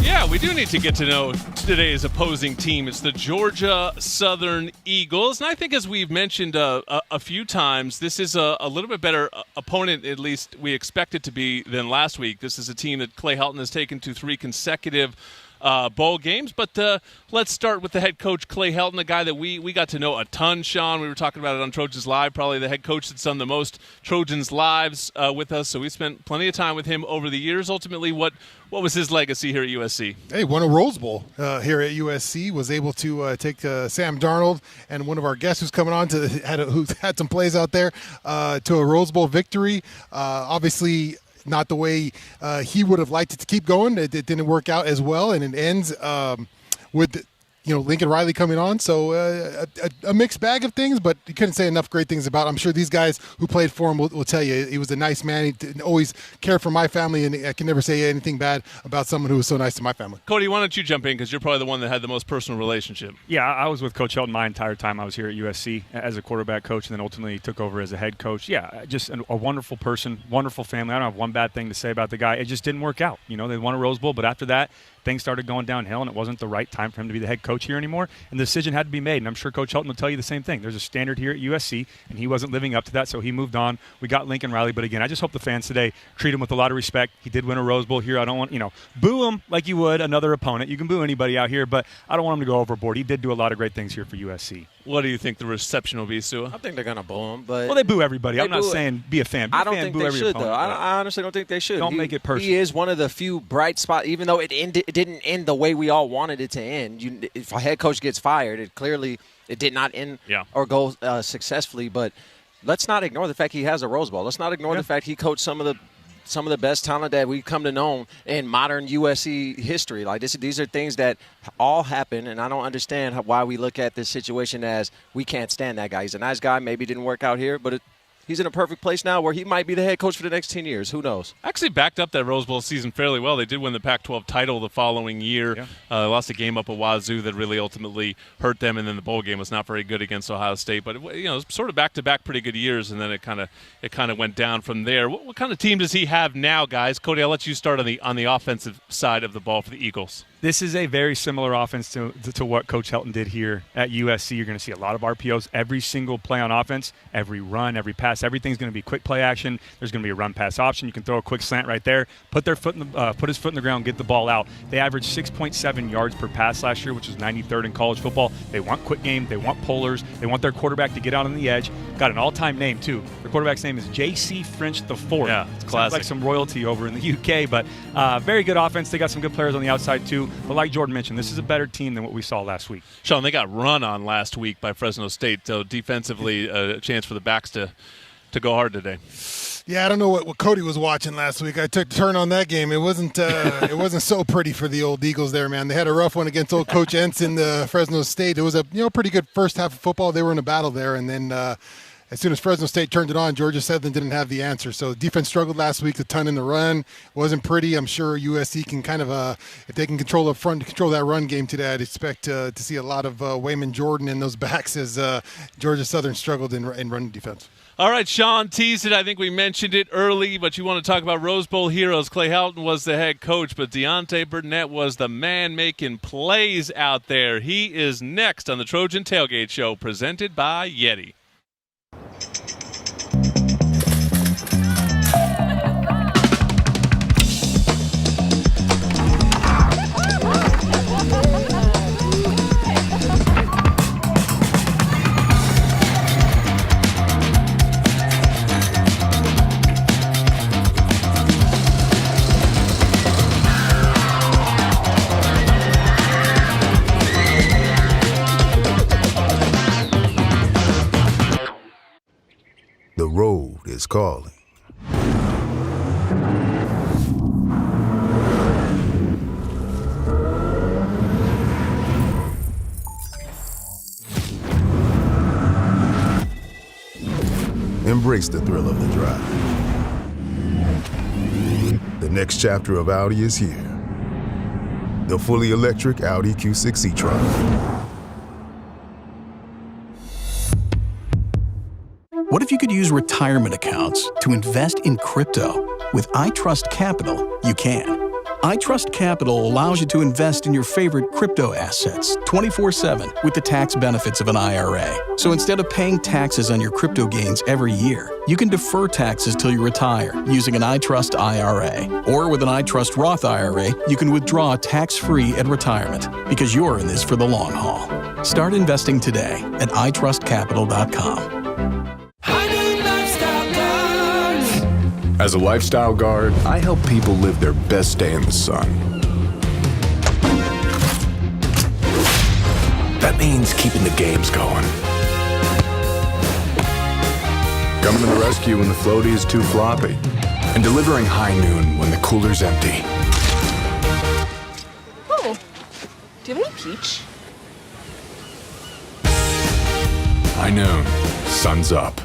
Yeah, we do need to get to know today's opposing team. It's the Georgia Southern Eagles. And I think, as we've mentioned a few times, this is a little bit better opponent, at least we expect it to be, than last week. This is a team that Clay Helton has taken to 3 consecutive bowl games. But let's start with the head coach, Clay Helton, a guy that we got to know a ton, Sean. We were talking about it on Trojans Live, probably the head coach that's done the most Trojans Lives with us. So we spent plenty of time with him over the years. Ultimately, what was his legacy here at USC? Hey, won a Rose Bowl here at USC, was able to take Sam Darnold and one of our guests who's coming on who's had some plays out there to a Rose Bowl victory. Obviously, not the way he would have liked it to keep going. It didn't work out as well, and it ends with Lincoln Riley coming on. So a mixed bag of things, but you couldn't say enough great things about him. I'm sure these guys who played for him will tell you he was a nice man. He always cared for my family, and I can never say anything bad about someone who was so nice to my family. Cody, why don't you jump in, because you're probably the one that had the most personal relationship. Yeah, I was with Coach Helton my entire time I was here at USC as a quarterback coach, and then ultimately took over as a head coach. Yeah, just a wonderful person, wonderful family. I don't have one bad thing to say about the guy. It just didn't work out. They won a Rose Bowl, but after that, things started going downhill, and it wasn't the right time for him to be the head coach here anymore, and the decision had to be made. And I'm sure Coach Helton will tell you the same thing. There's a standard here at USC, and he wasn't living up to that, so he moved on. We got Lincoln Riley, but again, I just hope the fans today treat him with a lot of respect. He did win a Rose Bowl here. I don't want, boo him like you would another opponent. You can boo anybody out here, but I don't want him to go overboard. He did do a lot of great things here for USC. What do you think the reception will be, Sua? I think they're going to boo him. But they boo everybody. I'm not saying be a fan. I don't think they should, though. I honestly don't think they should. Don't make it personal. He is one of the few bright spots, even though it didn't end the way we all wanted it to end. If a head coach gets fired, it did not end or go successfully. But let's not ignore the fact he has a Rose Bowl. Let's not ignore the fact he coached some of the best talent that we've come to know in modern USC history. Like these are things that all happen, and I don't understand why we look at this situation as we can't stand that guy. He's a nice guy. Maybe it didn't work out here, but he's in a perfect place now where he might be the head coach for the next 10 years. Who knows? Actually backed up that Rose Bowl season fairly well. They did win the Pac-12 title the following year. Yeah. Lost a game up at Wazoo that really ultimately hurt them, and then the bowl game was not very good against Ohio State. But sort of back-to-back pretty good years, and then it kind of went down from there. What kind of team does he have now, guys? Cody, I'll let you start on the offensive side of the ball for the Eagles. This is a very similar offense to what Coach Helton did here at USC. You're going to see a lot of RPOs every single play on offense, every run, every pass. Everything's going to be quick play action. There's going to be a run-pass option. You can throw a quick slant right there, put his foot in the ground, get the ball out. They averaged 6.7 yards per pass last year, which is 93rd in college football. They want quick game. They want pullers. They want their quarterback to get out on the edge. Got an all-time name, too. Their quarterback's name is J.C. French IV. Yeah, it's classic. Sounds like some royalty over in the UK, but very good offense. They got some good players on the outside, too. But like Jordan mentioned, this is a better team than what we saw last week. Sean, they got run on last week by Fresno State, so defensively a chance for the backs to go hard today. Yeah, I don't know what Cody was watching last week. I took a turn on that game. It wasn't so pretty for the old Eagles there, man. They had a rough one against old Coach Ensign, Fresno State. It was a pretty good first half of football. They were in a battle there, and then as soon as Fresno State turned it on, Georgia Southern didn't have the answer. So defense struggled last week a ton in the run. It wasn't pretty. I'm sure USC can kind of, if they can control that run game today, I'd expect to see a lot of Wayman Jordan in those backs as Georgia Southern struggled in run defense. All right, Sean teased it. I think we mentioned it early, but you want to talk about Rose Bowl heroes. Clay Helton was the head coach, but Deontay Burnett was the man making plays out there. He is next on the Trojan Tailgate Show, presented by YETI. The road is calling. Embrace the thrill of the drive. The next chapter of Audi is here. The fully electric Audi Q6 e-tron. What if you could use retirement accounts to invest in crypto? With iTrust Capital, you can. iTrust Capital allows you to invest in your favorite crypto assets 24/7 with the tax benefits of an IRA. So instead of paying taxes on your crypto gains every year, you can defer taxes till you retire using an iTrust IRA. Or with an iTrust Roth IRA, you can withdraw tax-free at retirement because you're in this for the long haul. Start investing today at iTrustCapital.com. As a lifestyle guard, I help people live their best day in the sun. That means keeping the games going. Coming to the rescue when the floaty is too floppy. And delivering high noon when the cooler's empty. Oh, do you have any peach? High noon, sun's up.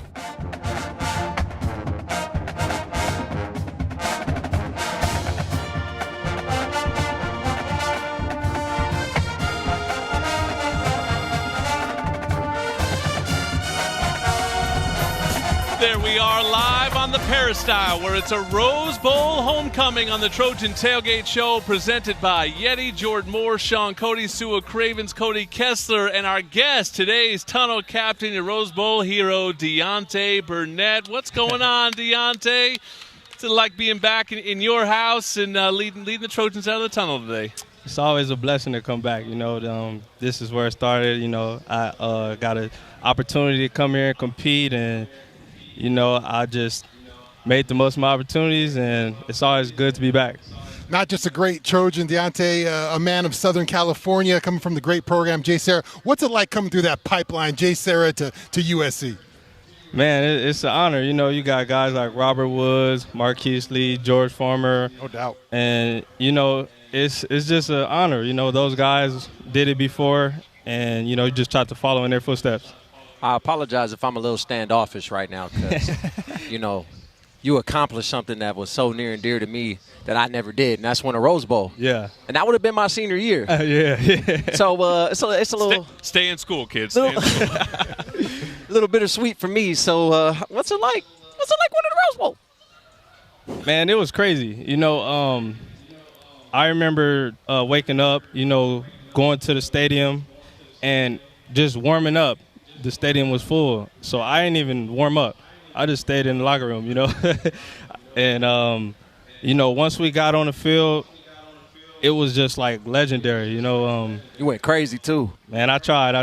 There we are live on the Peristyle, where it's a Rose Bowl homecoming on the Trojan Tailgate Show, presented by YETI. Jordan Moore, Sean Cody, Sua Cravens, Cody Kessler, and our guest, today's tunnel captain and Rose Bowl hero, Deontay Burnett. What's going on, Deontay? What's it like being back in your house and leading the Trojans out of the tunnel today? It's always a blessing to come back. This is where it started. I got an opportunity to come here and compete, and I just made the most of my opportunities, and it's always good to be back. Not just a great Trojan, Deontay, a man of Southern California, coming from the great program, Jay Sarah. What's it like coming through that pipeline, Jay Sarah to USC? Man, it's an honor. You got guys like Robert Woods, Marquise Lee, George Farmer. No doubt. And, it's just an honor. Those guys did it before, and, you just try to follow in their footsteps. I apologize if I'm a little standoffish right now because, you accomplished something that was so near and dear to me that I never did, and that's win a Rose Bowl. Yeah. And that would have been my senior year. Yeah. So it's a little – Stay in school, kids. Stay in school. a little bittersweet for me. So what's it like? What's it like winning a Rose Bowl? Man, it was crazy. I remember waking up, going to the stadium and just warming up. The stadium was full, so I didn't even warm up. I just stayed in the locker room, And, once we got on the field, it was just like legendary, You went crazy too. Man, I tried.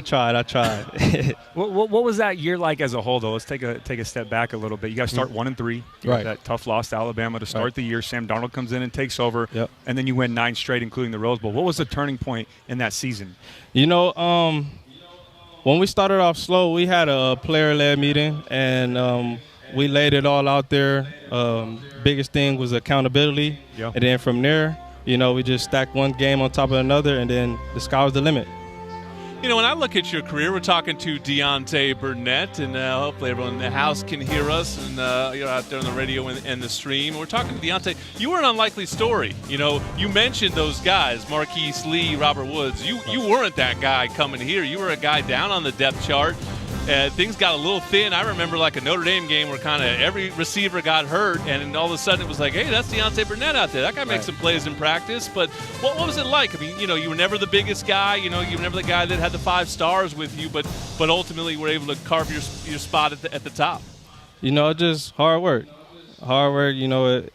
What was that year like as a whole, though? Let's take a step back a little bit. You guys start 1-3. You right. That tough loss to Alabama to start the year. Sam Darnold comes in and takes over. Yep. And then you win 9 straight, including the Rose Bowl. What was the turning point in that season? When we started off slow, we had a player-led meeting, and we laid it all out there. Biggest thing was accountability. Yep. And then from there, we just stacked one game on top of another, and then the sky was the limit. When I look at your career, we're talking to Deontay Burnett, and hopefully everyone in the house can hear us, and you're out there on the radio and the stream. We're talking to Deontay. You were an unlikely story. You mentioned those guys, Marquise Lee, Robert Woods. You weren't that guy coming here. You were a guy down on the depth chart. Things got a little thin. I remember like a Notre Dame game where kind of every receiver got hurt, and all of a sudden it was like, hey, that's Deontay Burnett out there. That guy makes some plays in practice. But what was it like? I mean, you were never the biggest guy. You were never the guy that had the 5 stars with you, but ultimately you were able to carve your spot at the top. Just hard work. Hard work,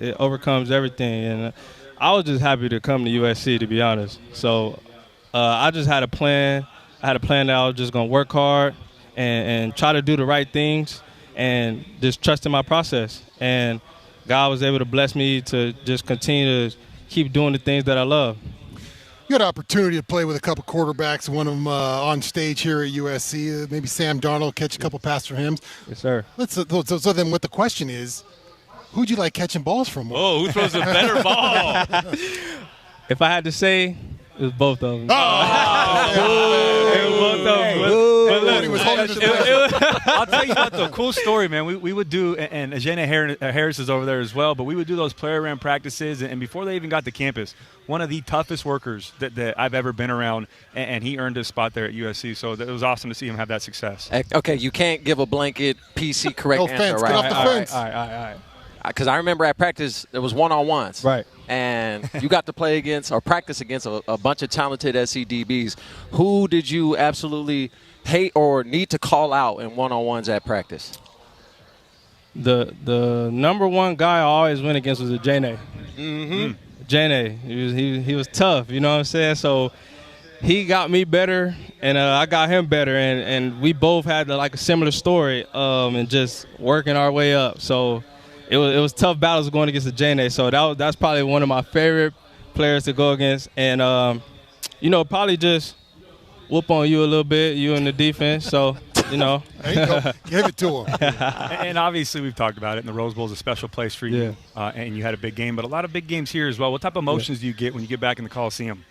it overcomes everything. And I was just happy to come to USC, to be honest. So I just had a plan. I had a plan that I was just going to work hard and try to do the right things and just trust in my process. And God was able to bless me to just continue to keep doing the things that I love. You had an opportunity to play with a couple quarterbacks, one of them on stage here at USC. Maybe Sam Darnold, catch a couple passes from him. Yes, sir. So then what the question is, who'd you like catching balls from? Oh, who throws a better ball? If I had to say, it was both of them. It was both of them. I'll tell you about the cool story, man. We would do, and Ajana Harris is over there as well, but we would do those player-ran practices, and before they even got to campus, one of the toughest workers that I've ever been around, and he earned his spot there at USC, so it was awesome to see him have that success. Okay, you can't give a blanket PC correct answer, fence. right? Get off the fence. All right. Because I remember at practice, there was one-on-ones. Right. And you got to play against or practice against a bunch of talented SCDBs. Who did you absolutely hate or need to call out in one-on-ones at practice? The number one guy I always went against was Ajane. Mm-hmm. Ajane, he was tough, you know what I'm saying? So he got me better, and I got him better, and we both had like a similar story, and just working our way up. So it was tough battles going against Ajane. So that's probably one of my favorite players to go against, and probably just whoop on you a little bit, you in the defense. So. There you go. Give it to him. And obviously we've talked about it, and the Rose Bowl is a special place for you, and you had a big game, but a lot of big games here as well. What type of emotions do you get when you get back in the Coliseum?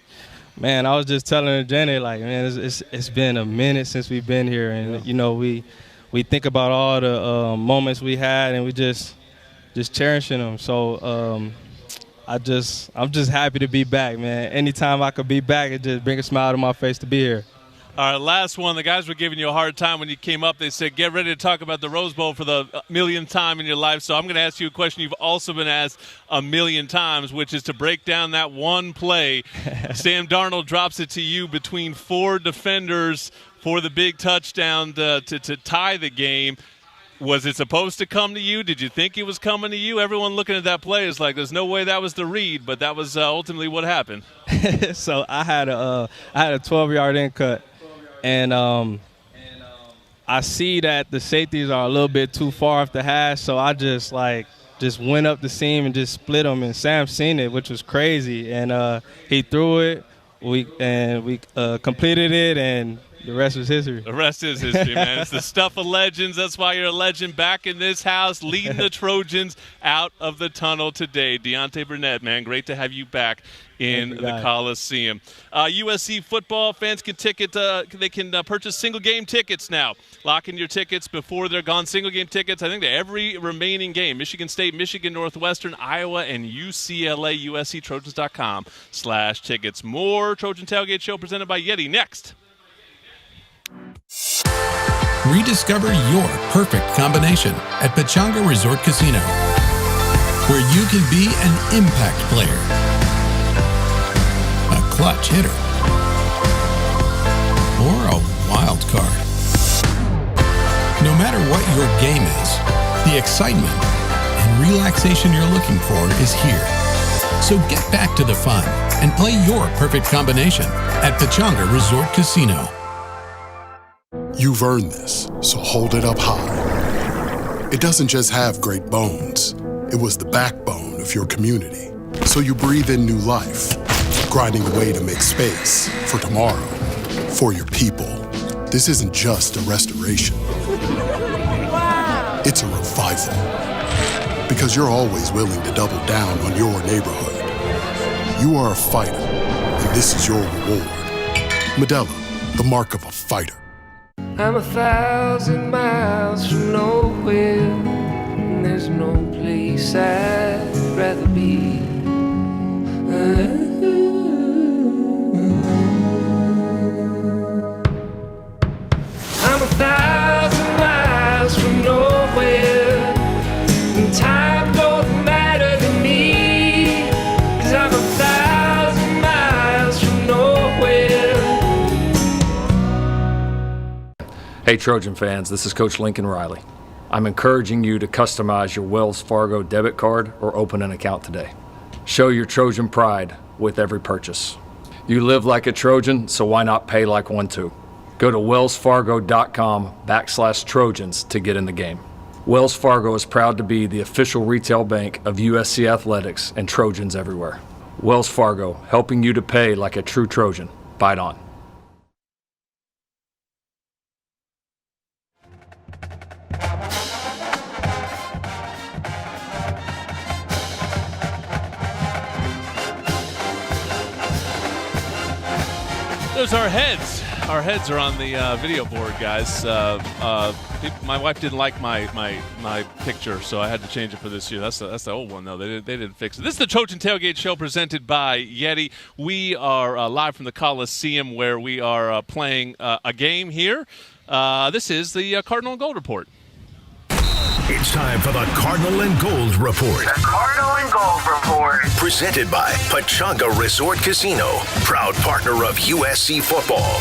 Man, I was just telling Janet, like, man, it's been a minute since we've been here, and you know, we think about all the moments we had, and we just cherishing them. So I'm just happy to be back, man. Anytime I could be back, it just brings a smile to my face to be here. All right, last one. The guys were giving you a hard time when you came up. They said, get ready to talk about the Rose Bowl for the millionth time in your life. So I'm going to ask you a question you've also been asked a million times, which is to break down that one play. Sam Darnold drops it to you between 4 defenders for the big touchdown to tie the game. Was it supposed to come to you? Did you think it was coming to you? Everyone looking at that play is like, there's no way that was the read, but that was ultimately what happened. So I had a 12-yard in cut. And I see that the safeties are a little bit too far off the hash, so I just went up the seam and just split them. And Sam seen it, which was crazy. And he threw it. We completed it, and the rest was history. The rest is history, man. It's the stuff of legends. That's why you're a legend back in this house, leading the Trojans out of the tunnel today. Deontay Burnett, man, great to have you back in the Coliseum. USC football fans can purchase single-game tickets now. Lock in your tickets before they're gone. Single-game tickets, I think, to every remaining game. Michigan State, Michigan Northwestern, Iowa, and UCLA. USCTrojans.com/tickets. More Trojan Tailgate Show presented by YETI next. Rediscover your perfect combination at Pechanga Resort Casino, where you can be an impact player, a clutch hitter, or a wild card. No matter what your game is, the excitement and relaxation you're looking for is here. So get back to the fun and play your perfect combination at Pechanga Resort Casino. You've earned this, so hold it up high. It doesn't just have great bones. It was the backbone of your community. So you breathe in new life, grinding away to make space for tomorrow, for your people. This isn't just a restoration. It's a revival. Because you're always willing to double down on your neighborhood. You are a fighter, and this is your reward. Modelo, the mark of a fighter. I'm 1,000 miles from nowhere, and there's no place I'd rather be. I'm 1,000 miles from nowhere, and time don't matter to me, 'cause I'm 1,000 miles from nowhere. Hey Trojan fans, this is Coach Lincoln Riley. I'm encouraging you to customize your Wells Fargo debit card or open an account today. Show your Trojan pride with every purchase. You live like a Trojan, so why not pay like one too? Go to wellsfargo.com/Trojans to get in the game. Wells Fargo is proud to be the official retail bank of USC Athletics and Trojans everywhere. Wells Fargo, helping you to pay like a true Trojan. Bite on. There's our heads. Our heads are on the video board, guys. My wife didn't like my picture, so I had to change it for this year. That's the old one, though. They didn't fix it. This is the Trojan Tailgate Show presented by YETI. We are live from the Coliseum, where we are playing a game here. This is the Cardinal and Gold Report. It's time for the Cardinal and Gold Report. The Cardinal and Gold Report. Presented by Pechanga Resort Casino, proud partner of USC football.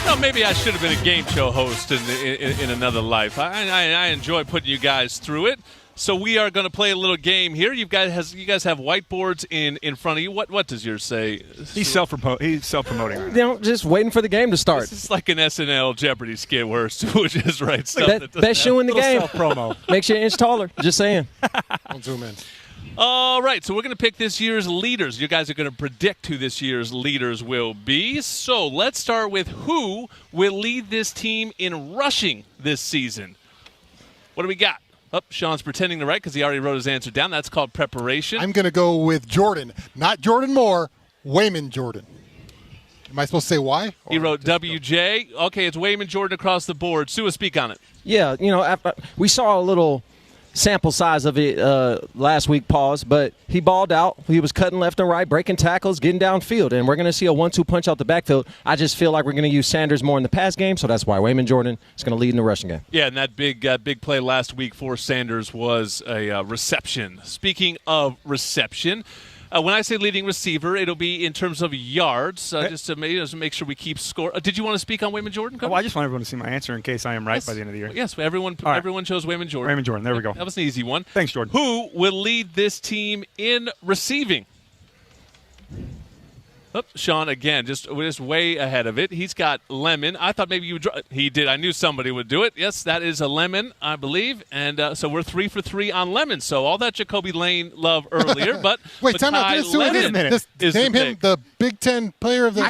No, maybe I should have been a game show host in another life. I enjoy putting you guys through it. So we are going to play a little game here. You guys have whiteboards in front of you. What does yours say? He's self-promoting. You know, just waiting for the game to start. This is like an SNL Jeopardy skit where Stu just writes stuff. Best shoe in the game. Self-promo. Makes you an inch taller. Just saying. Don't zoom in. All right, so we're going to pick this year's leaders. You guys are going to predict who this year's leaders will be. So let's start with who will lead this team in rushing this season. What do we got? Oh, Sean's pretending to write because he already wrote his answer down. That's called preparation. I'm going to go with Jordan. Not Jordan Moore, Wayman Jordan. Am I supposed to say why? He wrote WJ. Okay, it's Wayman Jordan across the board. Sua, speak on it. Yeah, we saw a little sample size of it last week, but he balled out. He was cutting left and right, breaking tackles, getting downfield, and we're going to see a 1-2 punch out the backfield. I just feel like we're going to use Sanders more in the pass game, so that's why Wayman Jordan is going to lead in the rushing game. Yeah, and that big play last week for Sanders was a reception. Speaking of reception, when I say leading receiver, it'll be in terms of yards, just to make sure we keep score. Did you want to speak on Wayman Jordan? Well, I just want everyone to see my answer in case I am right by the end of the year. Yes, everyone chose Wayman Jordan. Wayman Jordan, there we go. That was an easy one. Thanks, Jordan. Who will lead this team in receiving? Oh, Sean, again, just way ahead of it. He's got Lemon. I thought maybe you would he did. I knew somebody would do it. Yes, that is a Lemon, I believe. And so we're 3 for 3 on Lemon. So all that Jacoby Lane love earlier. But wait, time out. Name him the Big Ten player of the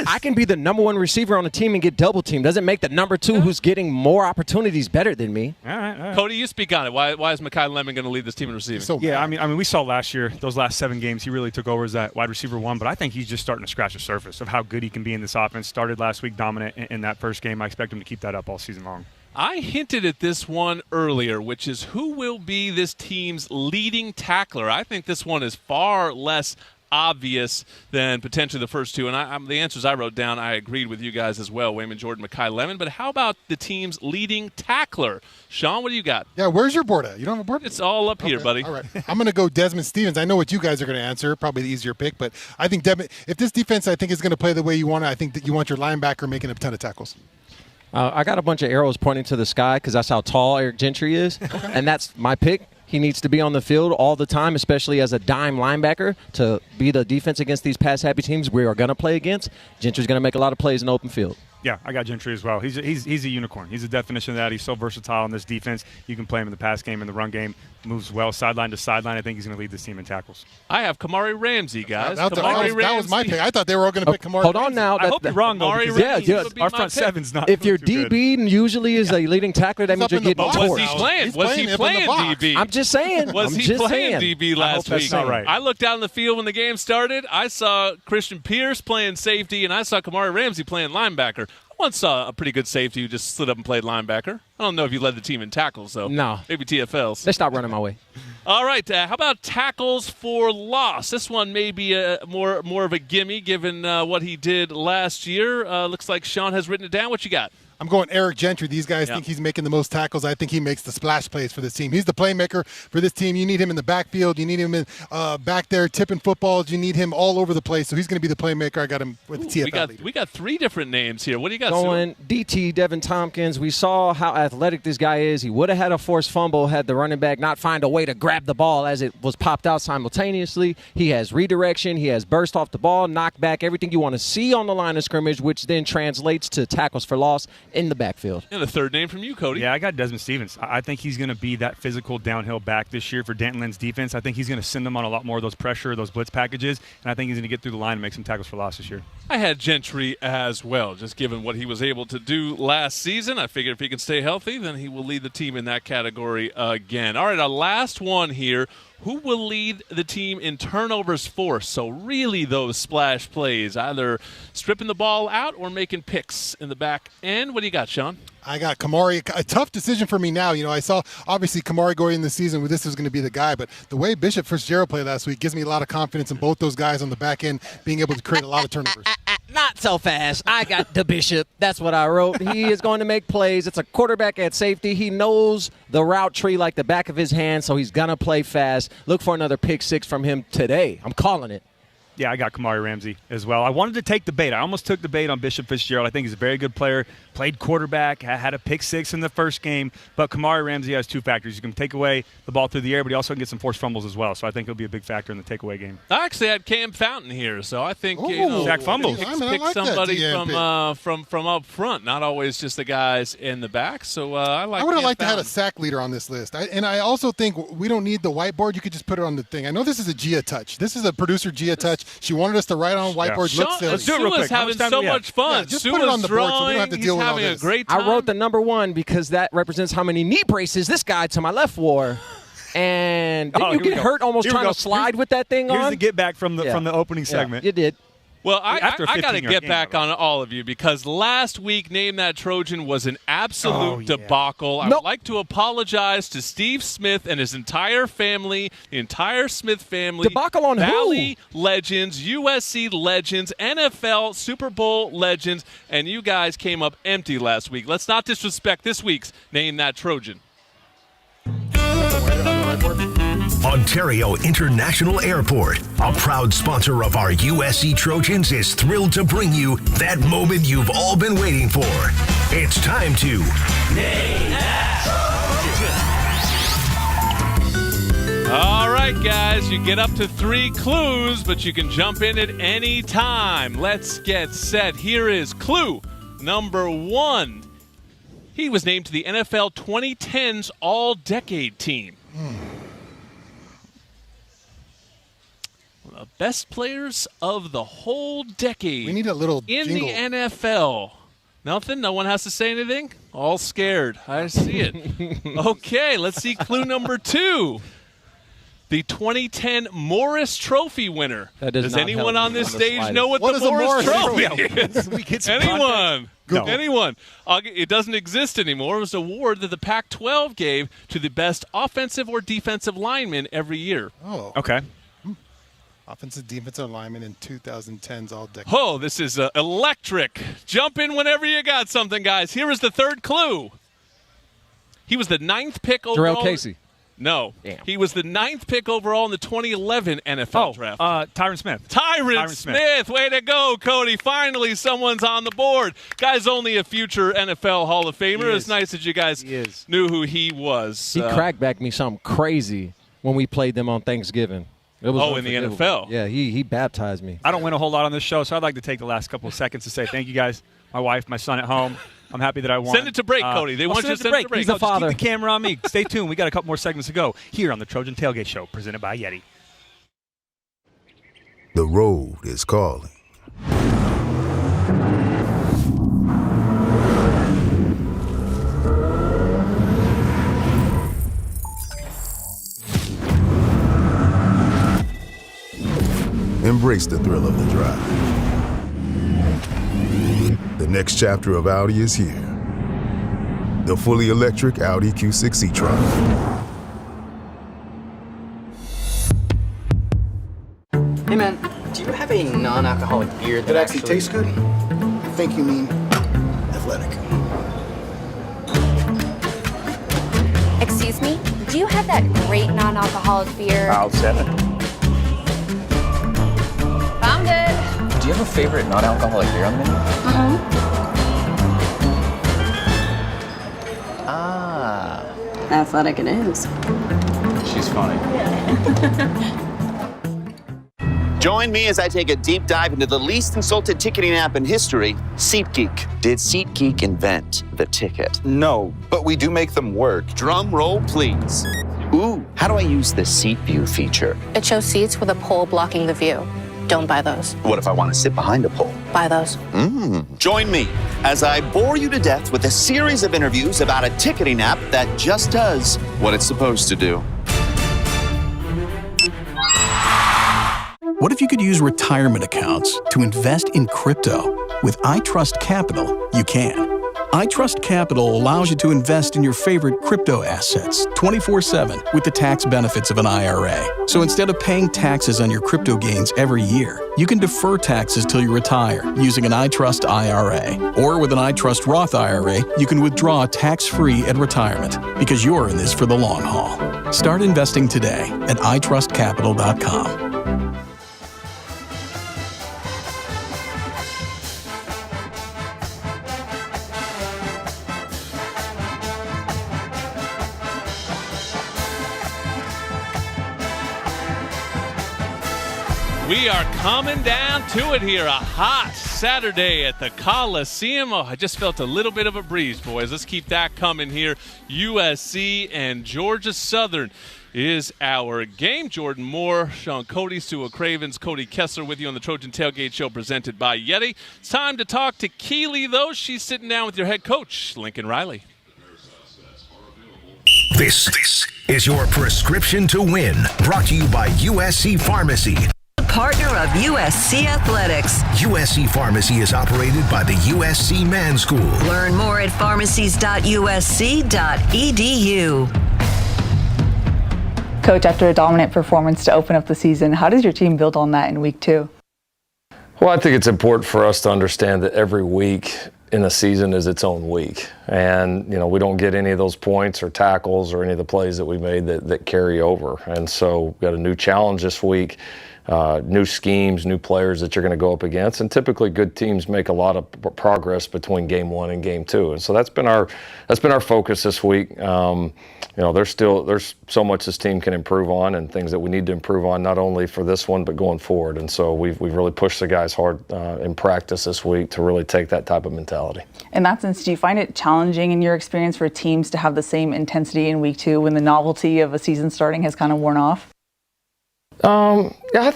I can be the number 1 receiver on the team and get double teamed. Doesn't make the number 2 who's getting more opportunities better than me. All right. Cody, you speak on it. Why is Mekhi Lemon going to lead this team in receiving? I mean, we saw last year, those last 7 games, he really took over as that wide receiver 1. But I think he's just starting to scratch the surface of how good he can be in this offense. Started last week dominant in that first game. I expect him to keep that up all season long. I hinted at this one earlier, which is who will be this team's leading tackler. I think this one is far less obvious than potentially the first two. And the answers I wrote down, I agreed with you guys as well, Wayman Jordan, Mekhi Lemon. But how about the team's leading tackler? Sean, what do you got? Yeah, where's your board at? You don't have a board? It's all up here, buddy. All right. I'm going to go Desmond Stevens. I know what you guys are going to answer, probably the easier pick. But I think if this defense, I think, is going to play the way you want it, I think that you want your linebacker making a ton of tackles. I got a bunch of arrows pointing to the sky because that's how tall Eric Gentry is. And that's my pick. He needs to be on the field all the time, especially as a dime linebacker, to be the defense against these pass-happy teams we are going to play against. Gentry's going to make a lot of plays in the open field. Yeah, I got Gentry as well. He's a unicorn. He's the definition of that. He's so versatile in this defense. You can play him in the pass game and the run game. Moves well sideline to sideline. I think he's going to lead this team in tackles. I have Kamari Ramsey, guys. That was my pick. I thought they were all going to pick Kamari. Hold on now. I hope you're wrong, though. Our front seven's not. If your DB usually is a leading tackler, that means you're getting torched. Was he playing DB? I'm just saying. Was he playing DB last week? Not right. I looked out in the field when the game started. I saw Christian Pierce playing safety, and I saw Kamari Ramsey playing linebacker. I once saw a pretty good safety who just slid up and played linebacker. I don't know if you led the team in tackles, though. No. Maybe TFLs. They stopped running my way. All right. How about tackles for loss? This one may be more of a gimme given what he did last year. Looks like Sean has written it down. What you got? I'm going Eric Gentry. These guys think he's making the most tackles. I think he makes the splash plays for this team. He's the playmaker for this team. You need him in the backfield. You need him in back there tipping footballs. You need him all over the place. So he's going to be the playmaker. I got him with the TFL. We got 3 different names here. What do you got? Going DT, Devin Tompkins. We saw how athletic this guy is. He would have had a forced fumble had the running back not find a way to grab the ball as it was popped out simultaneously. He has redirection. He has burst off the ball, knockback, everything you want to see on the line of scrimmage, which then translates to tackles for loss in the backfield. And the third name from you, Cody. Yeah, I got Desmond Stevens. I think he's going to be that physical downhill back this year for Danton Lynn's defense. I think he's going to send them on a lot more of those pressure, those blitz packages, and I think he's going to get through the line and make some tackles for loss this year. I had Gentry as well, just given what he was able to do last season. I figured if he can stay healthy, then he will lead the team in that category again. All right, our last one here. Who will lead the team in turnovers forced? So really those splash plays, either stripping the ball out or making picks in the back end. What do you got, Sean? I got Kamari. A tough decision for me now. You know, I saw obviously Kamari going in the season with this was going to be the guy, but the way Bishop Fitzgerald played last week gives me a lot of confidence in both those guys on the back end being able to create a lot of turnovers. Not so fast. I got the Bishop. That's what I wrote. He is going to make plays. It's a quarterback at safety. He knows the route tree like the back of his hand, so he's going to play fast. Look for another pick 6 from him today. I'm calling it. Yeah, I got Kamari Ramsey as well. I wanted to take the bait. I almost took the bait on Bishop Fitzgerald. I think he's a very good player. Played quarterback, had a pick 6 in the first game. But Kamari Ramsey has 2 factors. You can take away the ball through the air, but he also can get some forced fumbles as well. So I think he'll be a big factor in the takeaway game. I actually had Cam Fountain here, so I think Zach fumbles. Pick somebody from up front, not always just the guys in the back. So I would have liked to have a sack leader on this list. And I also think we don't need the whiteboard. You could just put it on the thing. I know this is a Gia touch. This is a producer Gia touch. She wanted us to write on whiteboards. Yeah. Look silly. Sue is having so much fun. Yeah, just Sue put it on is the board so we drawing. don't have to He's deal with all having a this. great time. I wrote the number 1 because that represents how many knee braces this guy to my left wore. And didn't you get hurt almost trying to slide with that thing on? Here's the get back from the opening segment. You did. Well, I After a got to 15-yard get gain, back on all of you because last week, Name That Trojan was an absolute debacle. I would like to apologize to Steve Smith and his entire family, the entire Smith family. Debacle on Valley legends, USC legends, NFL Super Bowl legends, and you guys came up empty last week. Let's not disrespect this week's Name That Trojan. Ontario International Airport, a proud sponsor of our USC Trojans, is thrilled to bring you that moment you've all been waiting for. It's time to Name That Trojan. All right, guys, you get up to 3 clues, but you can jump in at any time. Let's get set. Here is clue number 1. He was named to the NFL 2010s All-Decade Team. The best players of the whole decade. We need a little in jingle. the NFL. Nothing? No one has to say anything? All scared. I see it. Okay, let's see clue number 2. The 2010 Morris Trophy winner. Does anyone on this stage know what the Morris Trophy is? Anyone? No. Anyone? It doesn't exist anymore. It was an award that the Pac-12 gave to the best offensive or defensive lineman every year. Oh. Okay. Offensive, defensive lineman in 2010s all decade. Oh, this is electric. Jump in whenever you got something, guys. Here is the 3rd clue. He was the 9th pick overall. Jarrell Casey. No. Damn. He was the 9th pick overall in the 2011 NFL draft. Tyron Smith. Tyron Smith. Way to go, Cody. Finally, someone's on the board. Guy's only a future NFL Hall of Famer. It's nice that you guys knew who he was. He cracked back me something crazy when we played them on Thanksgiving. It was in the NFL. Yeah, he baptized me. I don't win a whole lot on this show, so I'd like to take the last couple of seconds to say thank you guys, my wife, my son at home. I'm happy that I won. Send it to break, Cody. They want you to send it to break. He's the father. Just keep the camera on me. Stay tuned. We got a couple more segments to go here on the Trojan Tailgate Show, presented by YETI. The road is calling. Embrace the thrill of the drive. The next chapter of Audi is here. The fully electric Audi Q6 e-tron. Hey man, do you have a non-alcoholic beer that actually tastes good? I think you mean athletic. Excuse me? Do you have that great non-alcoholic beer? I'll 7. I'm good. Do you have a favorite non-alcoholic beer on the menu? Ah. Athletic it is. She's funny. Join me as I take a deep dive into the least insulted ticketing app in history, SeatGeek. Did SeatGeek invent the ticket? No, but we do make them work. Drum roll, please. Ooh, how do I use the Seat View feature? It shows seats with a pole blocking the view. Don't buy those. What if I want to sit behind a pole? Buy those. Join me as I bore you to death with a series of interviews about a ticketing app that just does what it's supposed to do. What if you could use retirement accounts to invest in crypto? With iTrust Capital, you can. iTrust Capital allows you to invest in your favorite crypto assets 24/7 with the tax benefits of an IRA. So instead of paying taxes on your crypto gains every year, you can defer taxes till you retire using an iTrust IRA. Or with an iTrust Roth IRA, you can withdraw tax-free at retirement because you're in this for the long haul. Start investing today at itrustcapital.com. We are coming down to it here. A hot Saturday at the Coliseum. Oh, I just felt a little bit of a breeze, boys. Let's keep that coming here. USC and Georgia Southern is our game. Jordan Moore, Sean Cody, Sua Cravens, Cody Kessler with you on the Trojan Tailgate Show presented by YETI. It's time to talk to Keely, though. She's sitting down with your head coach, Lincoln Riley. This is your prescription to win, brought to you by USC Pharmacy. Partner of USC Athletics. USC Pharmacy is operated by the USC Man School. Learn more at pharmacies.usc.edu. Coach, after a dominant performance to open up the season, how does your team build on that in week 2? Well, I think it's important for us to understand that every week in a season is its own week. And, we don't get any of those points or tackles or any of the plays that we made that carry over. And so we've got a new challenge this week, new schemes, new players that you're going to go up against. And typically good teams make a lot of progress between game 1 and game 2. And so that's been our focus this week. There's so much this team can improve on and things that we need to improve on, not only for this one, but going forward. And so we've really pushed the guys hard in practice this week to really take that type of mentality. In that sense, do you find it challenging in your experience for teams to have the same intensity in week 2 when the novelty of a season starting has kind of worn off? Yeah, I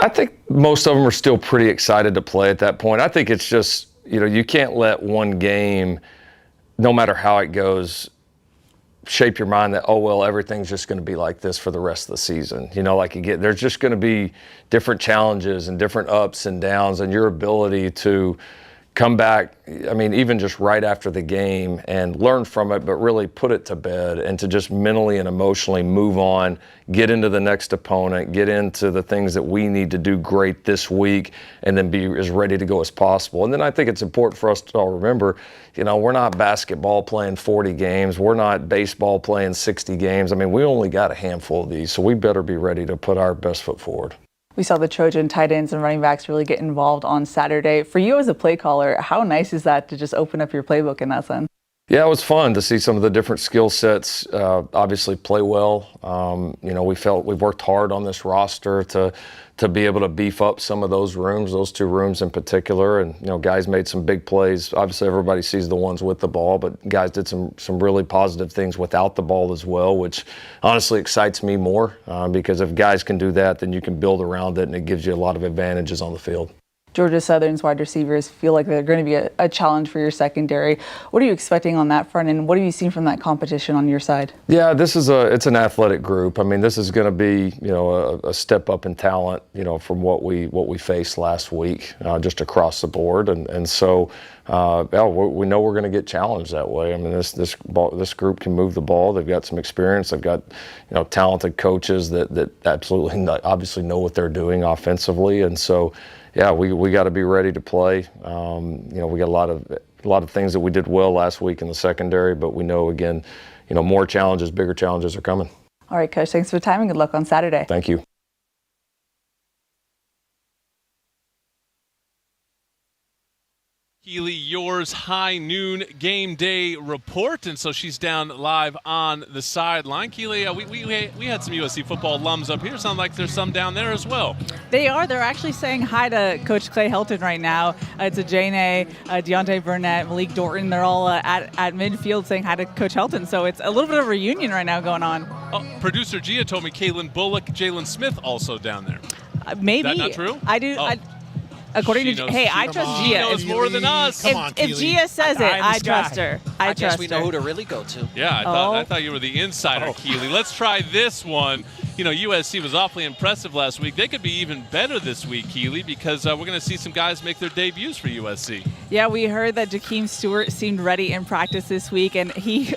think most of them are still pretty excited to play at that point. I think it's just, you can't let one game, no matter how it goes, shape your mind that, everything's just going to be like this for the rest of the season. There's just going to be different challenges and different ups and downs, and your ability to come back, even just right after the game and learn from it, but really put it to bed and to just mentally and emotionally move on, get into the next opponent, get into the things that we need to do great this week, and then be as ready to go as possible. And then I think it's important for us to all remember, we're not basketball playing 40 games. We're not baseball playing 60 games. We only got a handful of these, so we better be ready to put our best foot forward. We saw the Trojan tight ends and running backs really get involved on Saturday. For you as a play caller, how nice is that to just open up your playbook in that sense? Yeah, it was fun to see some of the different skill sets obviously play well. We've worked hard on this roster to be able to beef up some of those rooms, those 2 rooms in particular. And, guys made some big plays. Obviously, everybody sees the ones with the ball, but guys did some really positive things without the ball as well, which honestly excites me more because if guys can do that, then you can build around it and it gives you a lot of advantages on the field. Georgia Southern's wide receivers feel like they're going to be a challenge for your secondary. What are you expecting on that front, and what have you seen from that competition on your side? Yeah, it's an athletic group. This is going to be a step up in talent from what we faced last week just across the board, and so we know we're going to get challenged that way. This group can move the ball. They've got some experience. They've got talented coaches that absolutely obviously know what they're doing offensively, and so. Yeah, we got to be ready to play. We got a lot of things that we did well last week in the secondary, but we know again, more challenges, bigger challenges are coming. All right, Coach, thanks for the time and good luck on Saturday. Thank you. Keely, yours high noon game day report, and so she's down live on the sideline. Keely, we had some USC football alums up here. Sounds like there's some down there as well. They are. They're actually saying hi to Coach Clay Helton right now. It's a Jane, Deontay Burnett, Malik Dorton. They're all at midfield saying hi to Coach Helton. So it's a little bit of a reunion right now going on. Producer Gia told me Kaylin Bullock, Jalen Smith also down there. Maybe. Is that not true? I do. Oh. According to I trust Gia. She knows more than us. If Gia says it, I trust her. I guess we know who to really go to. Yeah, I thought you were the insider, Keely. Let's try this one. USC was awfully impressive last week. They could be even better this week, Keely, because we're going to see some guys make their debuts for USC. Yeah, we heard that Jakeem Stewart seemed ready in practice this week, and he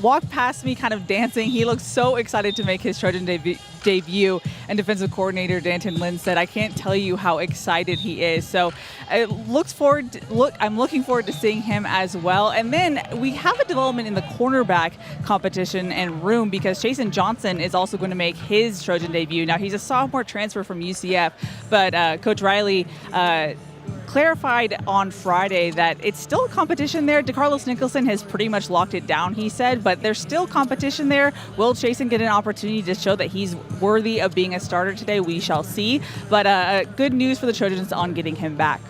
walked past me kind of dancing. He looked so excited to make his Trojan debut, and defensive coordinator Danton Lynn said, I can't tell you how excited he is. So I'm looking forward to seeing him as well. And then we have a development in the cornerback competition and room because Chasen Johnson is also going to make his Trojan debut. Now, he's a sophomore transfer from UCF, but Coach Riley clarified on Friday that it's still a competition there. DeCarlos Nicholson has pretty much locked it down, he said, but there's still competition there. Will Chasen get an opportunity to show that he's worthy of being a starter today? We shall see. But good news for the Trojans on getting him back.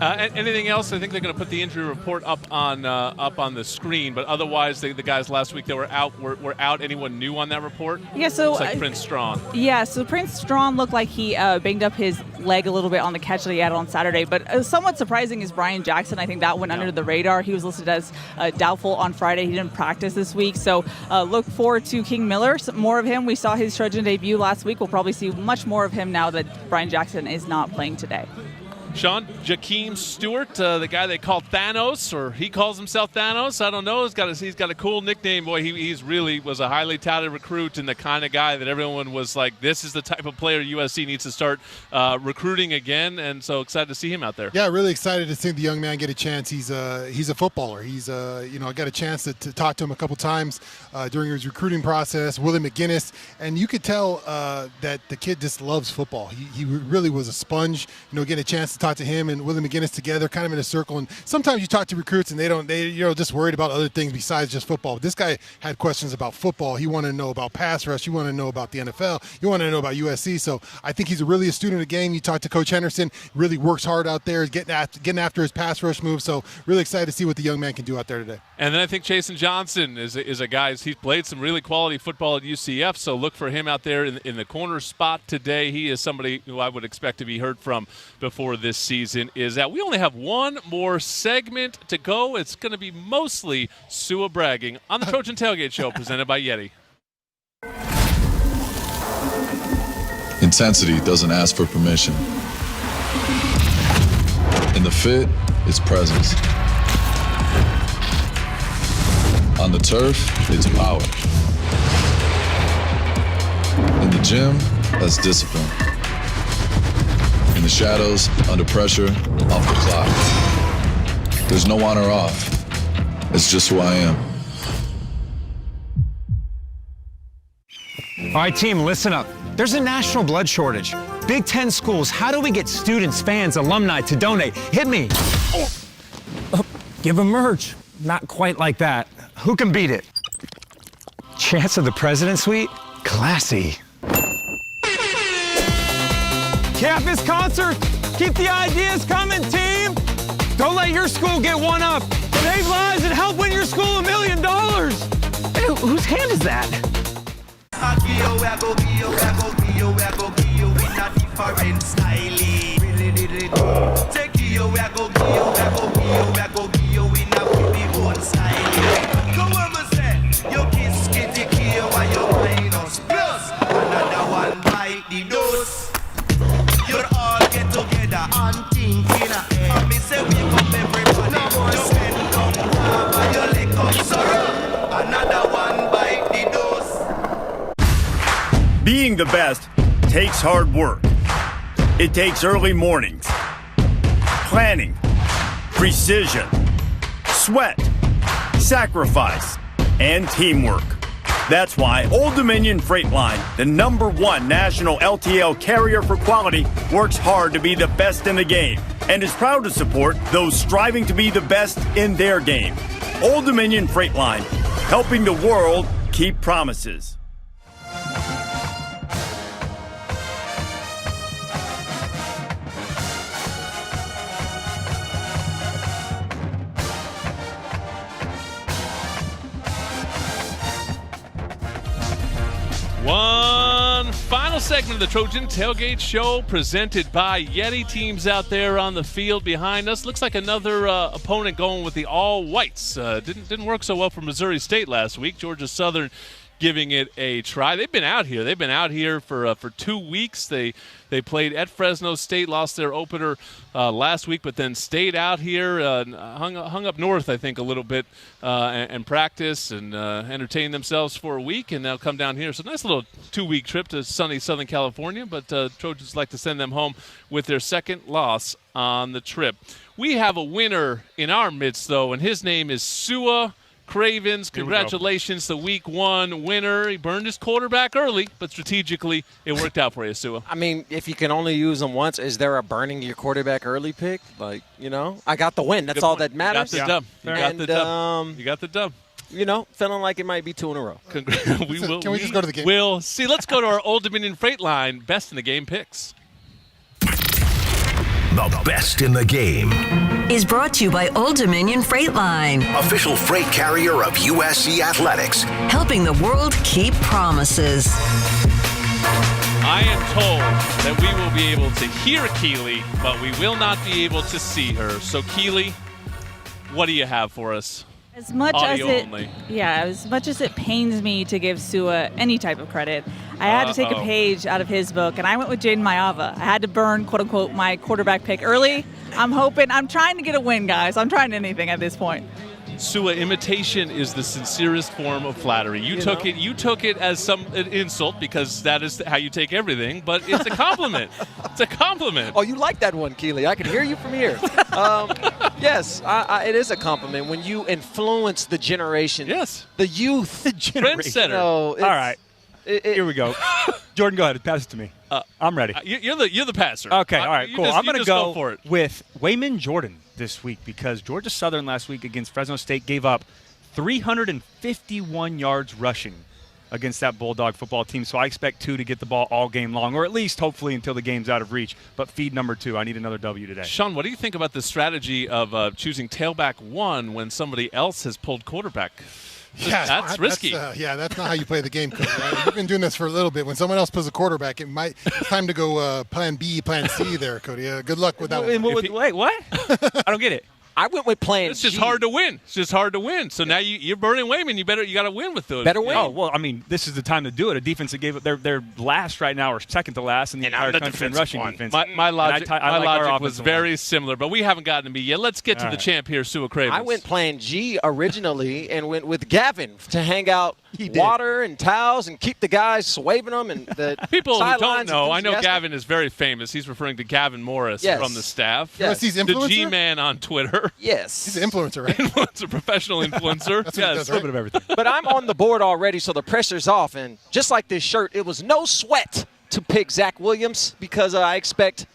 Anything else? I think they're going to put the injury report up on the screen, but otherwise, the guys last week that were out were out. Anyone new on that report? Yeah, so looks like Prince Strong. Yeah, so Prince Strong looked like he banged up his leg a little bit on the catch that he had on Saturday, but somewhat surprising is Brian Jackson. I think that went under the radar. He was listed as doubtful on Friday. He didn't practice this week, so look forward to King Miller. Some more of him. We saw his Trojan debut last week. We'll probably see much more of him now that Brian Jackson is not playing today. Sean, Jakeem Stewart, the guy they call Thanos, or he calls himself Thanos. I don't know. He's got a cool nickname. Boy, he's really was a highly touted recruit and the kind of guy that everyone was like, this is the type of player USC needs to start recruiting again. And so excited to see him out there. Yeah, really excited to see the young man get a chance. He's a footballer. He's I got a chance to talk to him a couple times during his recruiting process. Willie McGinnis, and you could tell that the kid just loves football. He really was a sponge. Get a chance to talk to him and Willie McGinnis together, kind of in a circle. And sometimes you talk to recruits and they just worried about other things besides just football. But this guy had questions about football. He wanted to know about pass rush. He wanted to know about the NFL. He wanted to know about USC. So I think he's really a student of the game. You talk to Coach Henderson, really works hard out there, getting after his pass rush move. So really excited to see what the young man can do out there today. And then I think Jason Johnson is a guy. He's played some really quality football at UCF. So look for him out there in the corner spot today. He is somebody who I would expect to be heard from before this season is that we only have one more segment to go. It's going to be mostly Sua bragging on the Trojan Tailgate Show presented by YETI. Intensity doesn't ask for permission. In the fit, it's presence. On the turf, it's power. In the gym, that's discipline. In the shadows, under pressure, off the clock. There's no on or off. It's just who I am. All right, team, listen up. There's a national blood shortage. Big Ten schools, how do we get students, fans, alumni to donate? Hit me. Give them merch. Not quite like that. Who can beat it? Chance of the President's Suite? Classy. Campus concert. Keep the ideas coming, team. Don't let your school get one up. Save lives and help win your school $1 million. Hey, whose hand is that? You're all get together and thinking. Me say we come everybody. No more spend come have your leg come sorrow. Another one bite the dose. Being the best takes hard work. It takes early mornings, planning, precision, sweat, sacrifice, and teamwork. That's why Old Dominion Freight Line, the #1 national LTL carrier for quality, works hard to be the best in the game and is proud to support those striving to be the best in their game. Old Dominion Freight Line, helping the world keep promises. One final segment of the Trojan Tailgate Show presented by YETI. Teams out there on the field behind us. Looks like another opponent going with the all-whites. Didn't work so well for Missouri State last week. Georgia Southern giving it a try. They've been out here for 2 weeks. They played at Fresno State, lost their opener last week, but then stayed out here, hung up north, I think, a little bit, and practice and entertain themselves for a week, and now come down here. So nice little 2-week trip to sunny Southern California, but Trojans like to send them home with their second loss on the trip. We have a winner in our midst, though, and his name is Sua Cravens. Congratulations, the Week 1 winner. He burned his quarterback early, but strategically it worked out for you, Sua. I mean, if you can only use them once, is there a burning your quarterback early pick? Like, I got the win. That's Good all point. that matters. You got the dub. Feeling like it might be 2 in a row. Can we just go to the game? We'll see. Let's go to our Old Dominion Freight Line best in the game picks. the best in the game. Is brought to you by Old Dominion Freight Line, Official freight carrier of USC Athletics. helping the world keep promises. I am told that we will be able to hear Keely, but we will not be able to see her. So, Keely, what do you have for us? As much Audio as it, only. yeah, as much as it pains me to give Sua any type of credit, I had to take a page out of his book, and I went with Jaden Maiava. I had to burn, quote unquote, my quarterback pick early. I'm trying to get a win, guys. I'm trying anything at this point. Sua, imitation is the sincerest form of flattery. You took it as an insult because that is how you take everything, but it's a compliment. It's a compliment. Oh, you like that one, Keely. I can hear you from here. Yes, it is a compliment when you influence the generation. Yes. The youth. Trendsetter. All right. Here we go. Jordan, go ahead. Pass it to me. I'm ready. You're the passer. Okay, all right, cool. I'm going to go for it. with Wayman Jordan this week because Georgia Southern last week against Fresno State gave up 351 yards rushing against that Bulldog football team. So I expect 2 to get the ball all game long, or at least hopefully until the game's out of reach. But feed number 2. I need another W today. Sean, what do you think about the strategy of choosing tailback 1 when somebody else has pulled quarterback? Yeah, that's risky. That's not how you play the game, Coach. Right? You've been doing this for a little bit. When someone else puts a quarterback, it's time to go plan B, plan C there, Cody. Good luck with that one. Wait, what? I don't get it. I went with plan It's just hard to win. It's just hard to win. So now you're burning Wayman. You got to win with those. Better win. Oh, well, I mean, this is the time to do it. A defense that gave up their last right now or second to last in the entire country in rushing defense. My logic, logic was very similar, but we haven't gotten to me yet. Let's get to the champ here, Sua Cravens. I went plan G originally and went with Gavin to hang out water and towels and keep the guys waving them. And the people who don't know, I know Gavin is very famous. He's referring to Gavin Morris from the staff. Yes. He's the G-man on Twitter. Yes. He's an influencer, right? Influencer, professional influencer. That's yes. A little bit of everything. But I'm on the board already, so the pressure's off. And just like this shirt, it was no sweat to pick Zach Williams because I expect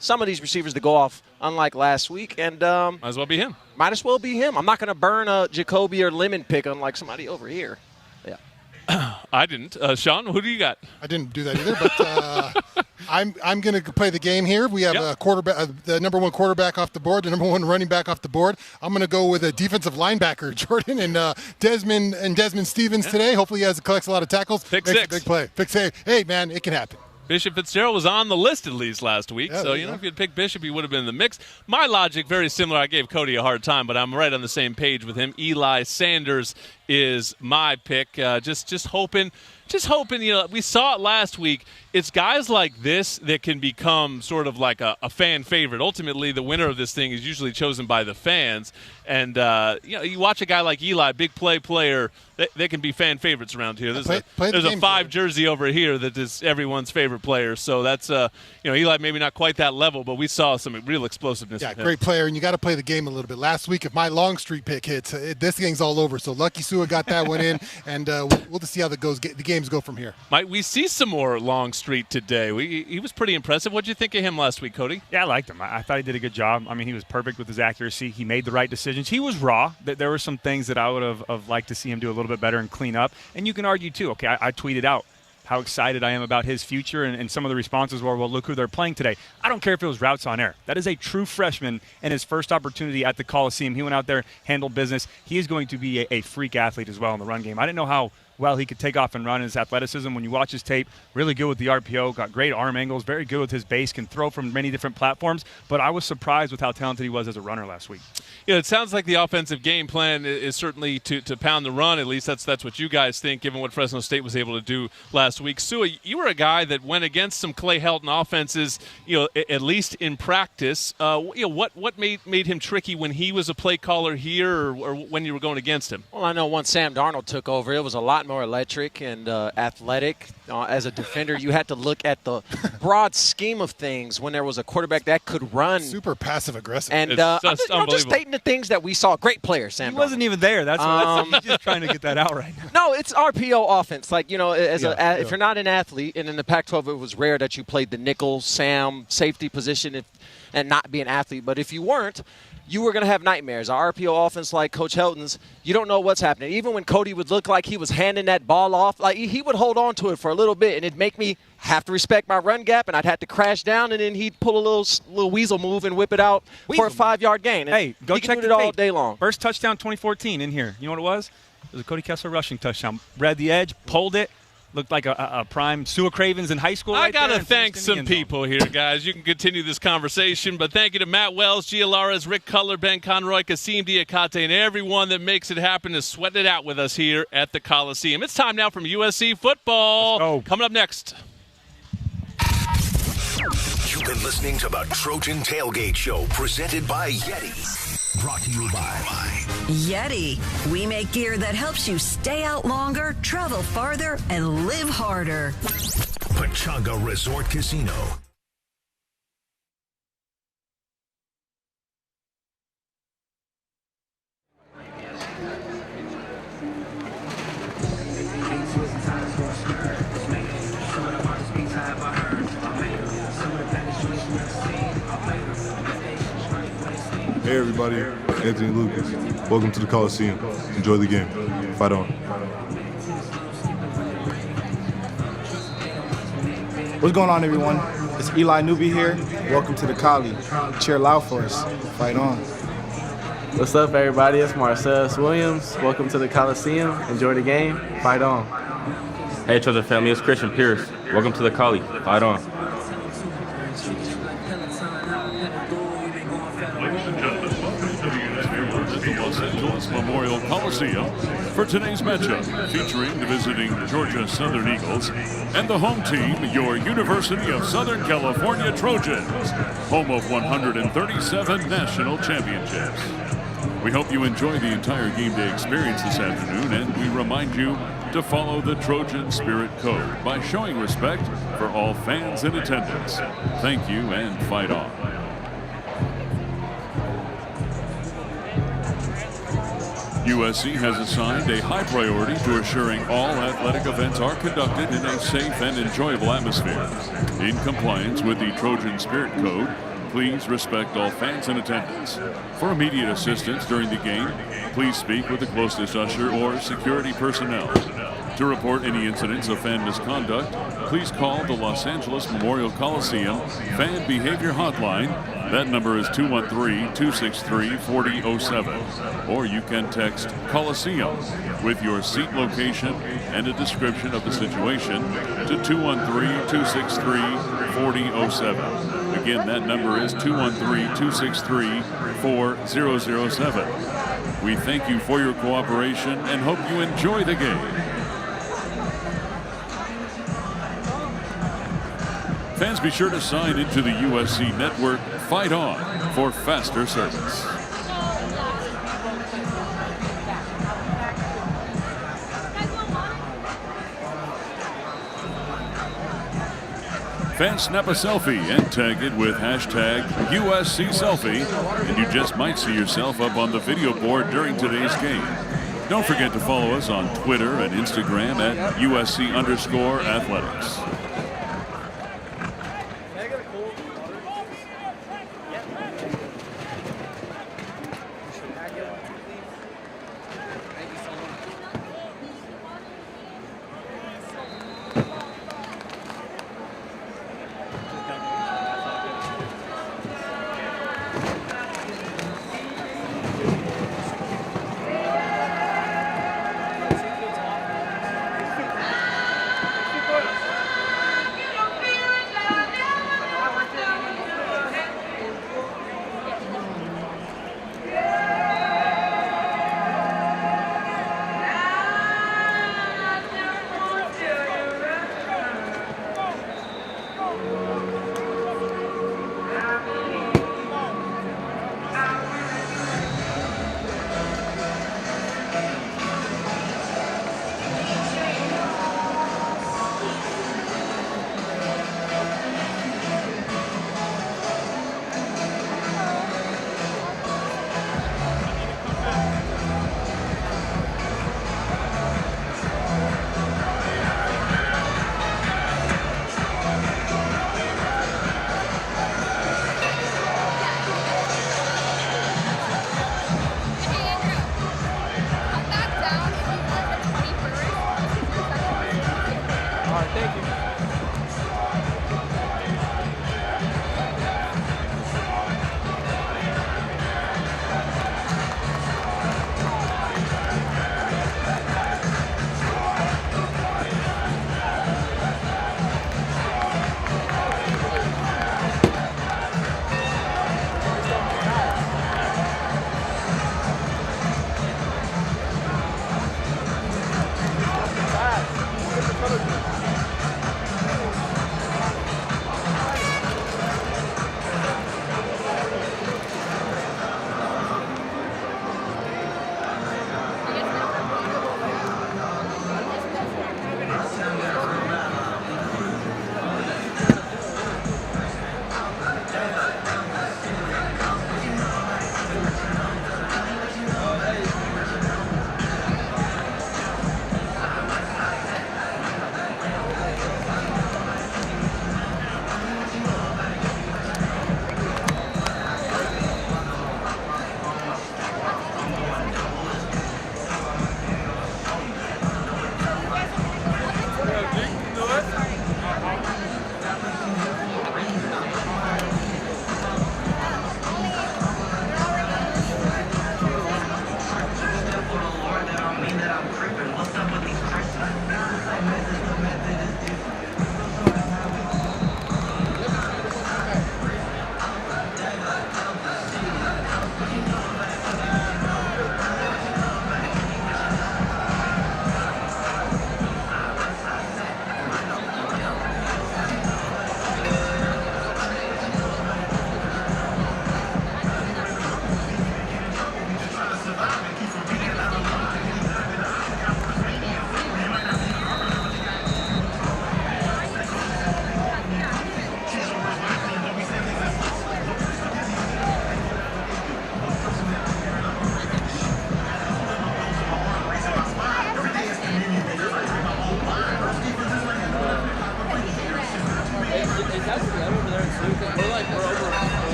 some of these receivers to go off, unlike last week. And might as well be him. Might as well be him. I'm not going to burn a Jacoby or Lemon pick unlike somebody over here. Yeah. I didn't. Sean, who do you got? I didn't do that either, but I'm going to play the game here. We have a quarterback, the number 1 quarterback off the board, the number 1 running back off the board. I'm going to go with a defensive linebacker, Jordan, and Desmond Stevens today. Hopefully he collects a lot of tackles. Pick Makes 6. a big play. Pick 6. Hey, man, it can happen. Bishop Fitzgerald was on the list at least last week, Yeah, so if you'd picked Bishop, he would have been in the mix. My logic, very similar. I gave Cody a hard time, but I'm right on the same page with him. Eli Sanders is my pick. Just hoping. We saw it last week. It's guys like this that can become sort of like a fan favorite. Ultimately, the winner of this thing is usually chosen by the fans. And you watch a guy like Eli, big player. They can be fan favorites around here. There's a 5 jersey over here that is everyone's favorite player. So that's Eli maybe not quite that level, but we saw some real explosiveness. Yeah, great player, and you got to play the game a little bit. Last week, if my long street pick hits, this thing's all over. So lucky Sua got that one in, and we'll just see how the games go from here. Might we see some more Longstreet today? He was pretty impressive. What did you think of him last week, Cody? Yeah, I liked him. I thought he did a good job. I mean, he was perfect with his accuracy. He made the right decisions. He was raw. There were some things that I would have liked to see him do a little bit better and clean up. And you can argue, too. Okay, I tweeted out how excited I am about his future, and some of the responses were, well, look who they're playing today. I don't care if it was routes on air. That is a true freshman and his first opportunity at the Coliseum. He went out there, handled business. He is going to be a freak athlete as well in the run game. I didn't know how well he could take off and run. His athleticism, when you watch his tape, really good with the RPO, got great arm angles, very good with his base, can throw from many different platforms. But I was surprised with how talented he was as a runner last week. It sounds like the offensive game plan is certainly to pound the run. At least that's what you guys think, given what Fresno State was able to do last week. Sua, you were a guy that went against some Clay Helton offenses, at least in practice. What made him tricky when he was a play caller here, or when you were going against him? Well, I know once Sam Darnold took over, it was a lot more electric and athletic. As a defender, you had to look at the broad scheme of things when there was a quarterback that could run. Super passive-aggressive. And I'm just stating the things that we saw. Great player, Sam Darnold. He wasn't even there. That's he's just trying to get that out right now. No, it's RPO offense. Like, if you're not an athlete, and in the Pac-12 it was rare that you played the nickel, Sam, safety position and not be an athlete. But if you weren't, you were going to have nightmares. Our RPO offense, like Coach Helton's, you don't know what's happening. Even when Cody would look like he was handing that ball off, like he would hold on to it for a little little bit, and it'd make me have to respect my run gap, and I'd have to crash down, and then he'd pull a little weasel move and whip it out for a 5-yard gain. And hey, go check it all day long. First touchdown 2014 in here. You know what it was? It was a Cody Kessler rushing touchdown. Read the edge, pulled it. Looked like a prime Sua Cravens in high school. I got to thank some people here, guys. You can continue this conversation, but thank you to Matt Wells, Gia Laras, Rick Cutler, Ben Conroy, Kasim Diakate, and everyone that makes it happen to sweat it out with us here at the Coliseum. It's time now from USC football. Coming up next. You've been listening to the Trojan Tailgate Show, presented by YETI. Brought to you by YETI. We make gear that helps you stay out longer, travel farther, and live harder. Pechanga Resort Casino. Hey everybody, Anthony Lucas. Welcome to the Coliseum. Enjoy the game. Fight on. What's going on, everyone? It's Eli Newby here. Welcome to the Coli. Cheer loud for us. Fight on. What's up, everybody? It's Marcellus Williams. Welcome to the Coliseum. Enjoy the game. Fight on. Hey, Trojan family. It's Christian Pierce. Welcome to the Coli. Fight on. Los Angeles Memorial Coliseum for today's matchup, featuring the visiting Georgia Southern Eagles and the home team, your University of Southern California Trojans, home of 137 national championships. We hope you enjoy the entire game day experience this afternoon, and we remind you to follow the Trojan Spirit Code by showing respect for all fans in attendance. Thank you, and fight on. USC has assigned a high priority to assuring all athletic events are conducted in a safe and enjoyable atmosphere. In compliance with the Trojan Spirit Code, please respect all fans in attendance. For immediate assistance during the game, please speak with the closest usher or security personnel. To report any incidents of fan misconduct, please call the Los Angeles Memorial Coliseum Fan Behavior Hotline. That number is 213-263-4007. Or you can text Coliseum with your seat location and a description of the situation to 213-263-4007. Again, that number is 213-263-4007. We thank you for your cooperation and hope you enjoy the game. Fans, be sure to sign into the USC network Fight On for faster service. Fans, snap a selfie and tag it with hashtag USC Selfie, and you just might see yourself up on the video board during today's game. Don't forget to follow us on Twitter and Instagram at USC_athletics.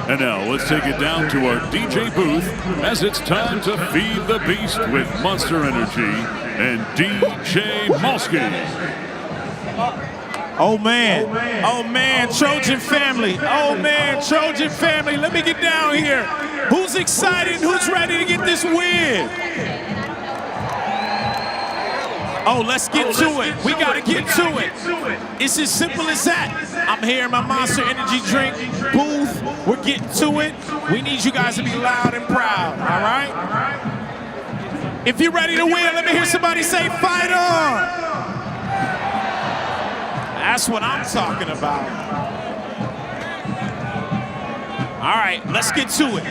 And now let's take it down to our DJ booth as it's time to feed the beast with Monster Energy and DJ Malski. Oh man, Trojan family. Oh man, Trojan family. Let me get down here. Who's excited? Who's ready to get this win? Oh, let's get to it. We got to get to it. It's as simple as that. I'm here in my Monster Energy drink booth. We're getting to it. We need you guys to be loud and proud, all right? If you're ready to win, let me hear somebody say, fight on. That's what I'm talking about. All right, let's get to it.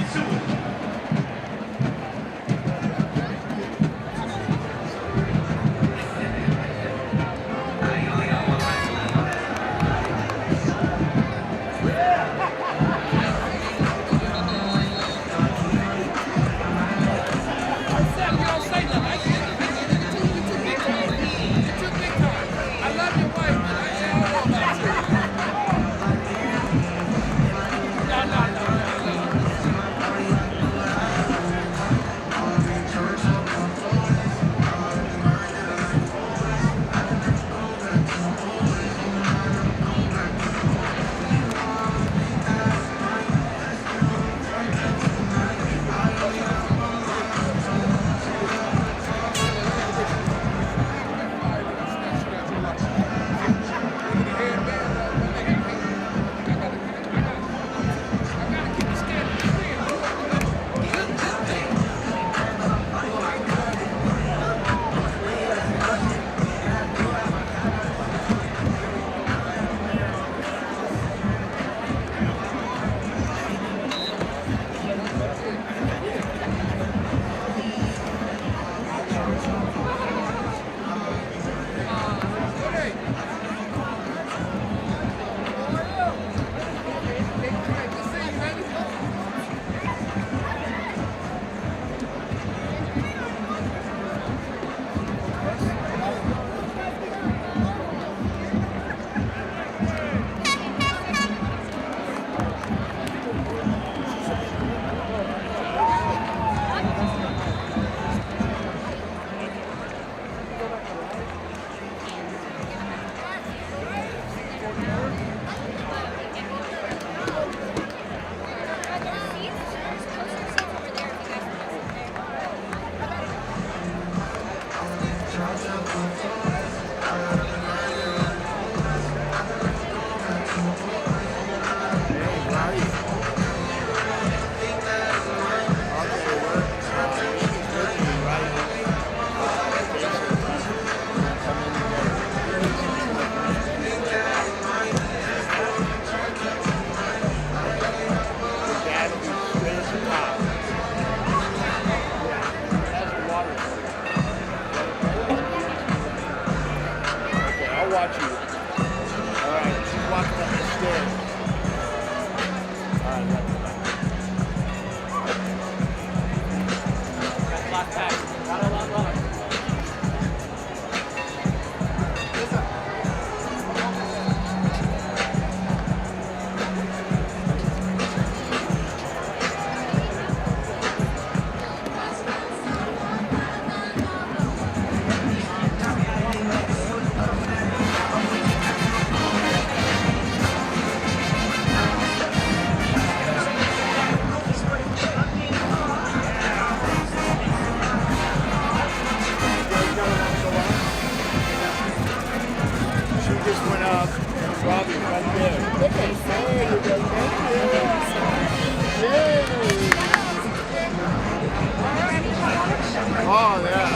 Oh, yeah.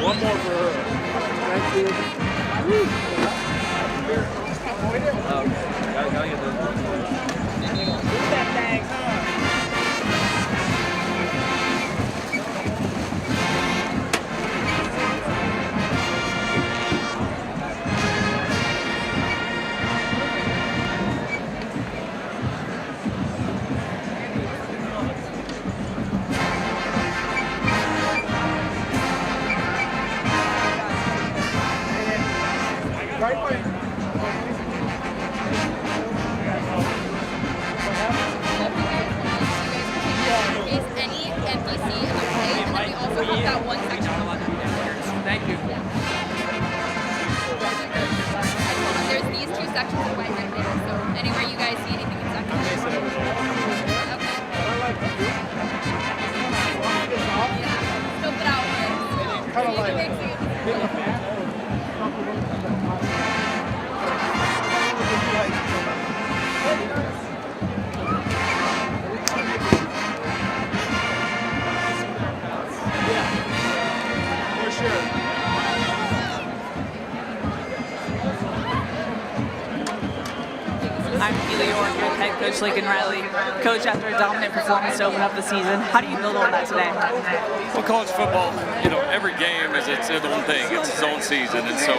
One more for her. Thank you. Gotta get those. Move that thing, kind of like hitting a fan. For sure. I'm Keely Orr with head coach Lincoln Riley. Coach, after a dominant performance to open up the season, how do you build on that today? Well, college football, every game is its own thing. It's its own season. And so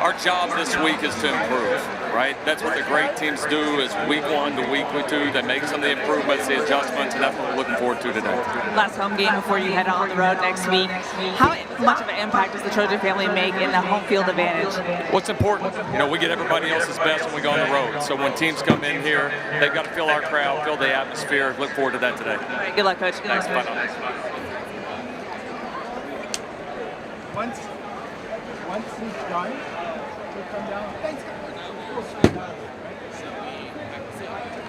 our job this week is to improve, right? That's what the great teams do is week 1 to week 2. They make some of the improvements, the adjustments, and that's what we're looking forward to today. Last home game before you head on the road next week. How much of an impact does the Trojan family make in the home field advantage? What's important, we get everybody else's best when we go on the road. So when teams come in here, they've got to feel our crowd, feel the atmosphere. Look forward to that today. All right, good luck, Coach. Thanks. Bye. Once he's done, he'll come down. Thanks.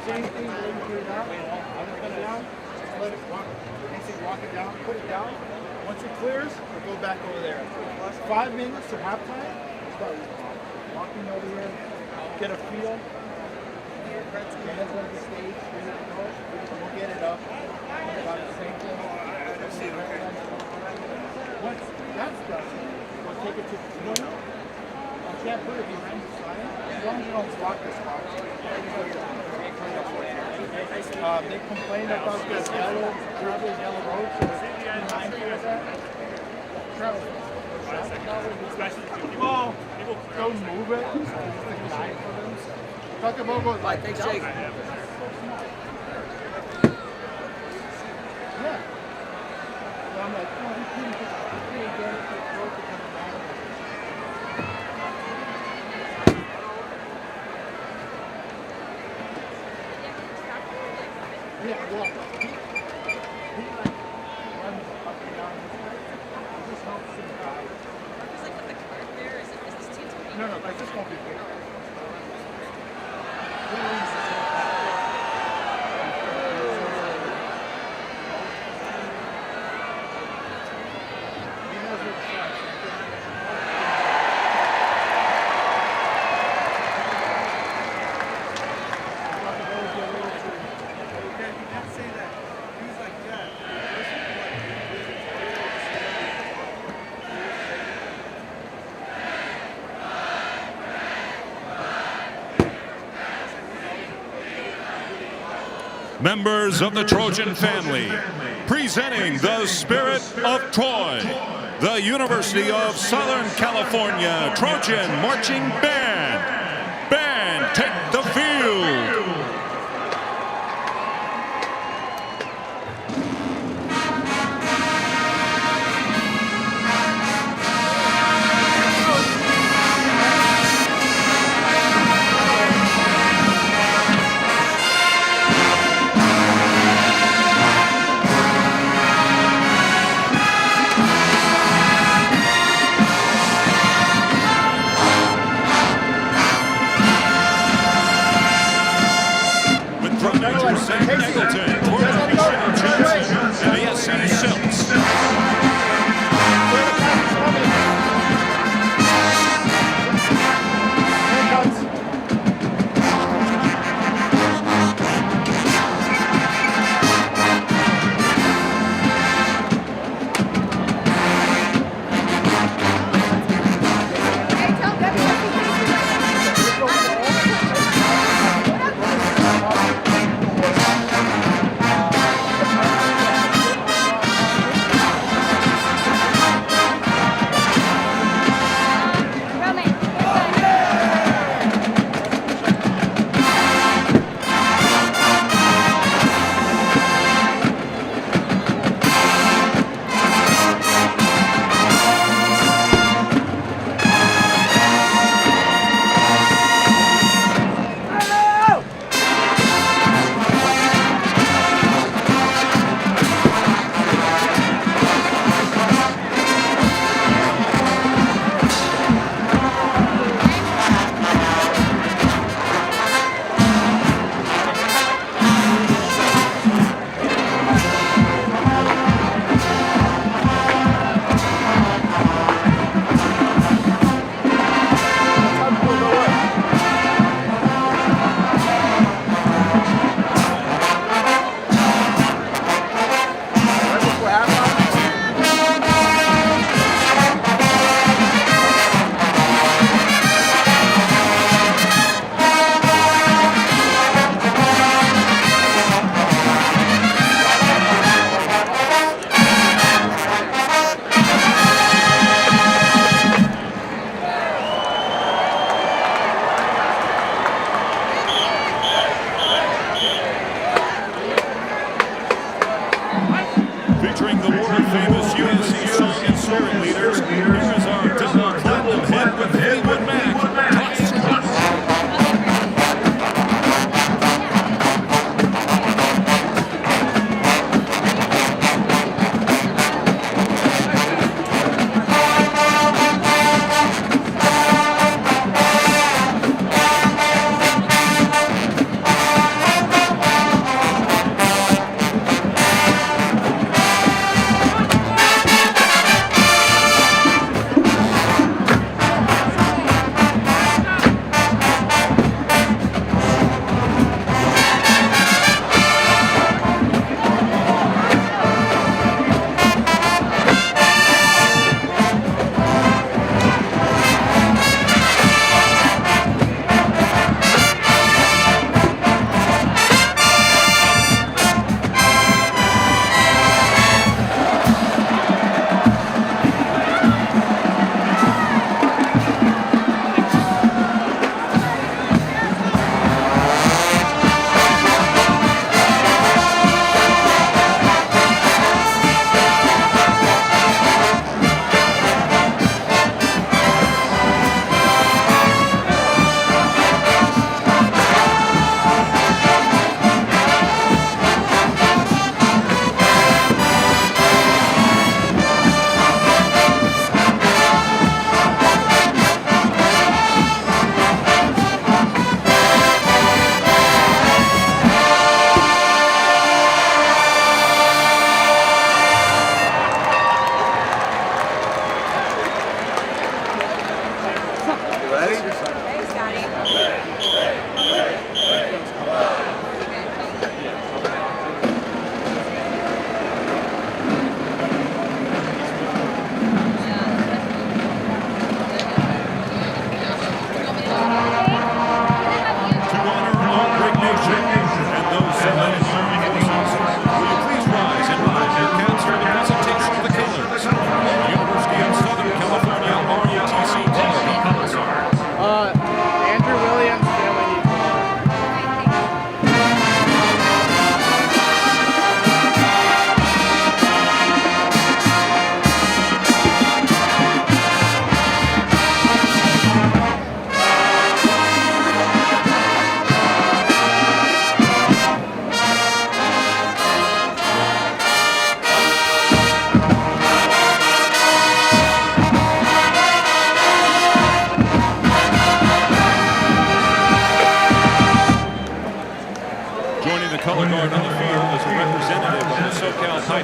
Same thing, when you put it out, put it down, just let it walk. Walk it down, put it down. Once it clears, we'll go back over there. 5 minutes to halftime, start walking over here, get a feel. Hands on the stage, ready to go. We'll get it up. About the same thing. Once that's done, we'll take it to the corner. I can't put it behind the sign. As long as you don't block the spot. They complained about this yellow road, so it's behind that. Well, people don't move it. It's just a guide for them. Talk about what, like, they shake. Yeah. So I'm like, oh, you can't get it to throw it to come down. Yeah, well, he like runs up and down. It just helps him guide. Is like with the card there? Is this team's No, because this won't be big. Members of the Trojan family, presenting the Spirit of Troy, the University of Southern California Trojan Marching Band. Band, take the field.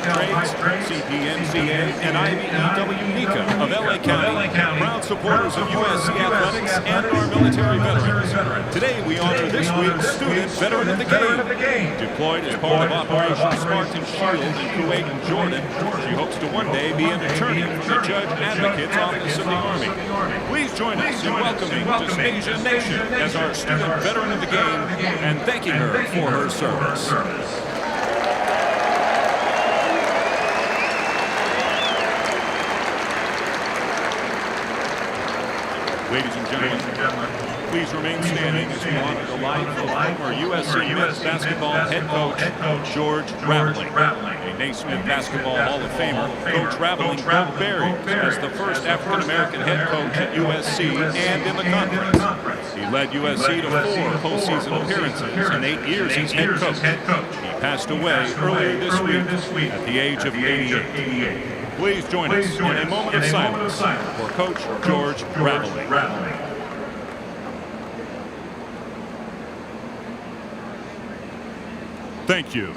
Allied Trades, CPNCA, and IBEW NICA of LA County, proud supporters of USC athletics and our military veterans. Today we honor this week's student veteran of the game. Deployed as part of Operation Spartan Shield in Kuwait and Jordan, she hopes to one day be an attorney for the Judge Advocate's Office of the Army. Please join us in welcoming Dysphagia Nation as our student veteran of the game and thanking her for her service. Ladies and gentlemen, please remain standing as we honor the life of former USC men's basketball head coach George Raveling. A Naismith Basketball Hall of Famer, Coach Raveling held berries as the first African-American head coach at USC and in the conference. He led USC to 4 postseason appearances and 8 years as head coach. He passed away earlier this week at the age of 88. Please join us in a moment of silence for Coach George Raveling. Thank you.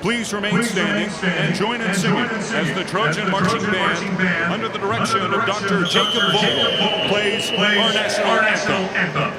Please remain standing and join in singing as the Trojan Marching Band, under the direction of Dr. Jacob Vogel, plays our national anthem.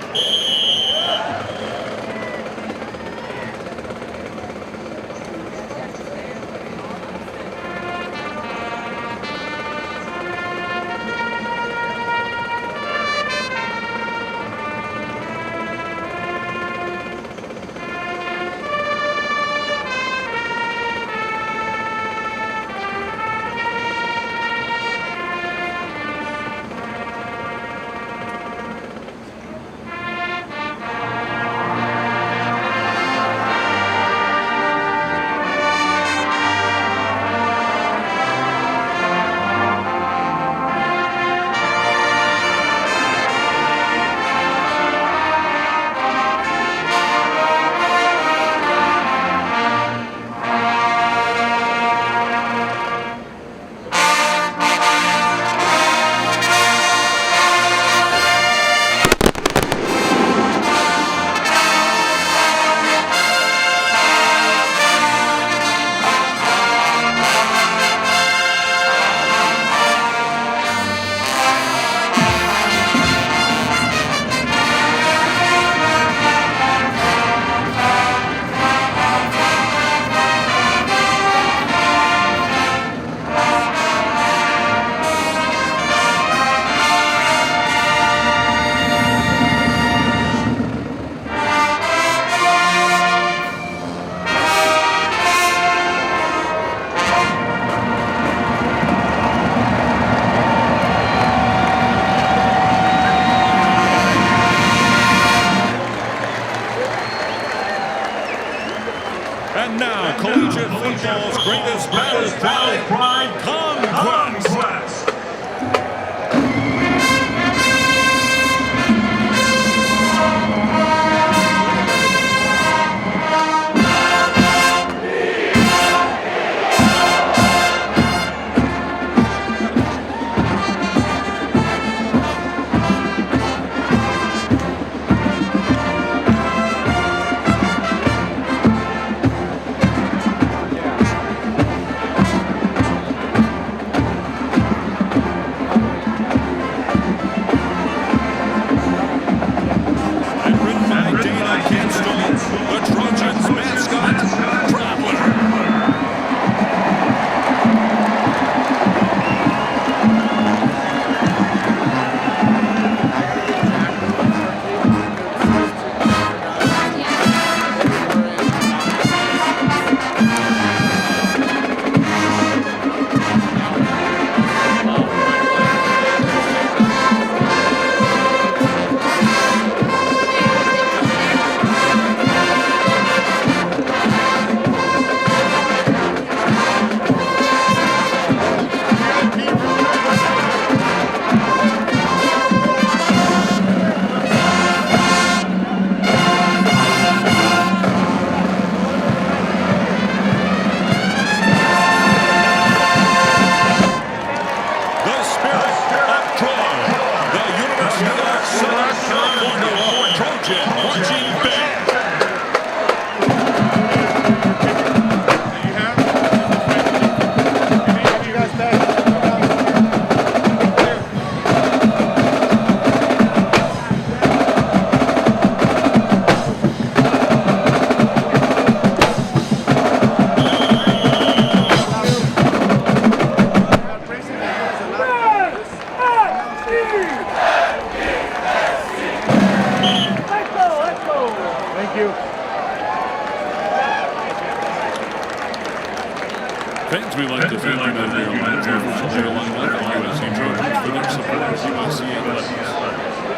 we'd like to thank United Airlines, the official airline of the USC Trojans, for their support of USC athletics.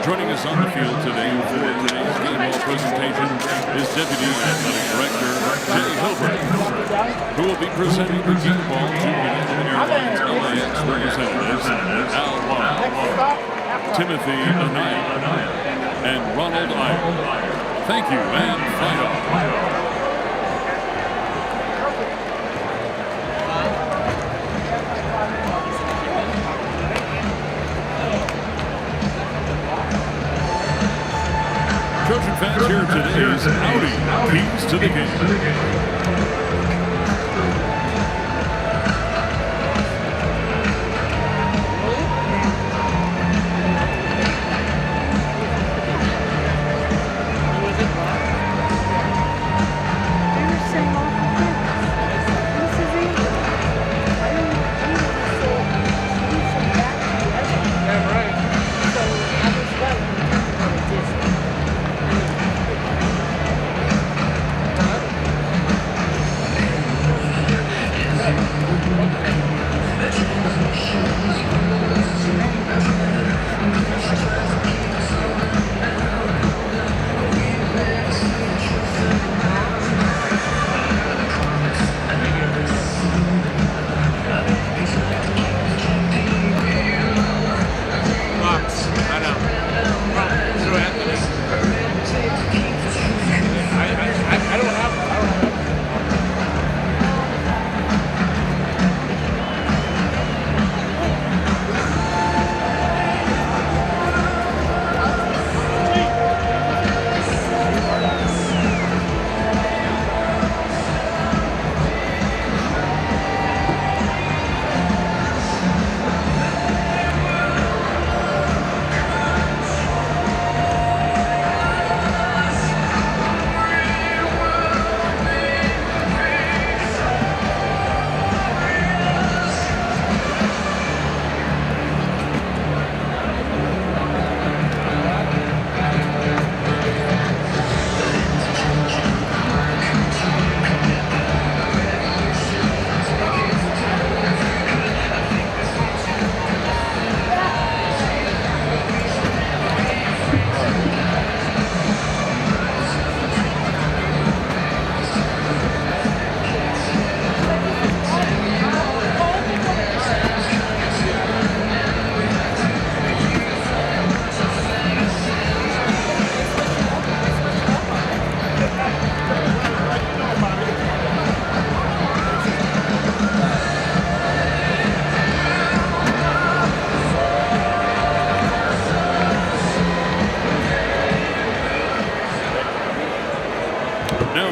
Joining us on the field today for today's game ball presentation is Deputy Athletic Director Jay Hilbert, who will be presenting the game ball to United Airlines LAX representatives Al Wow, Timothy Anaya, and Ronald Iyer. Thank you, and fight on. Trojan fans, here today's Audi keys to the game.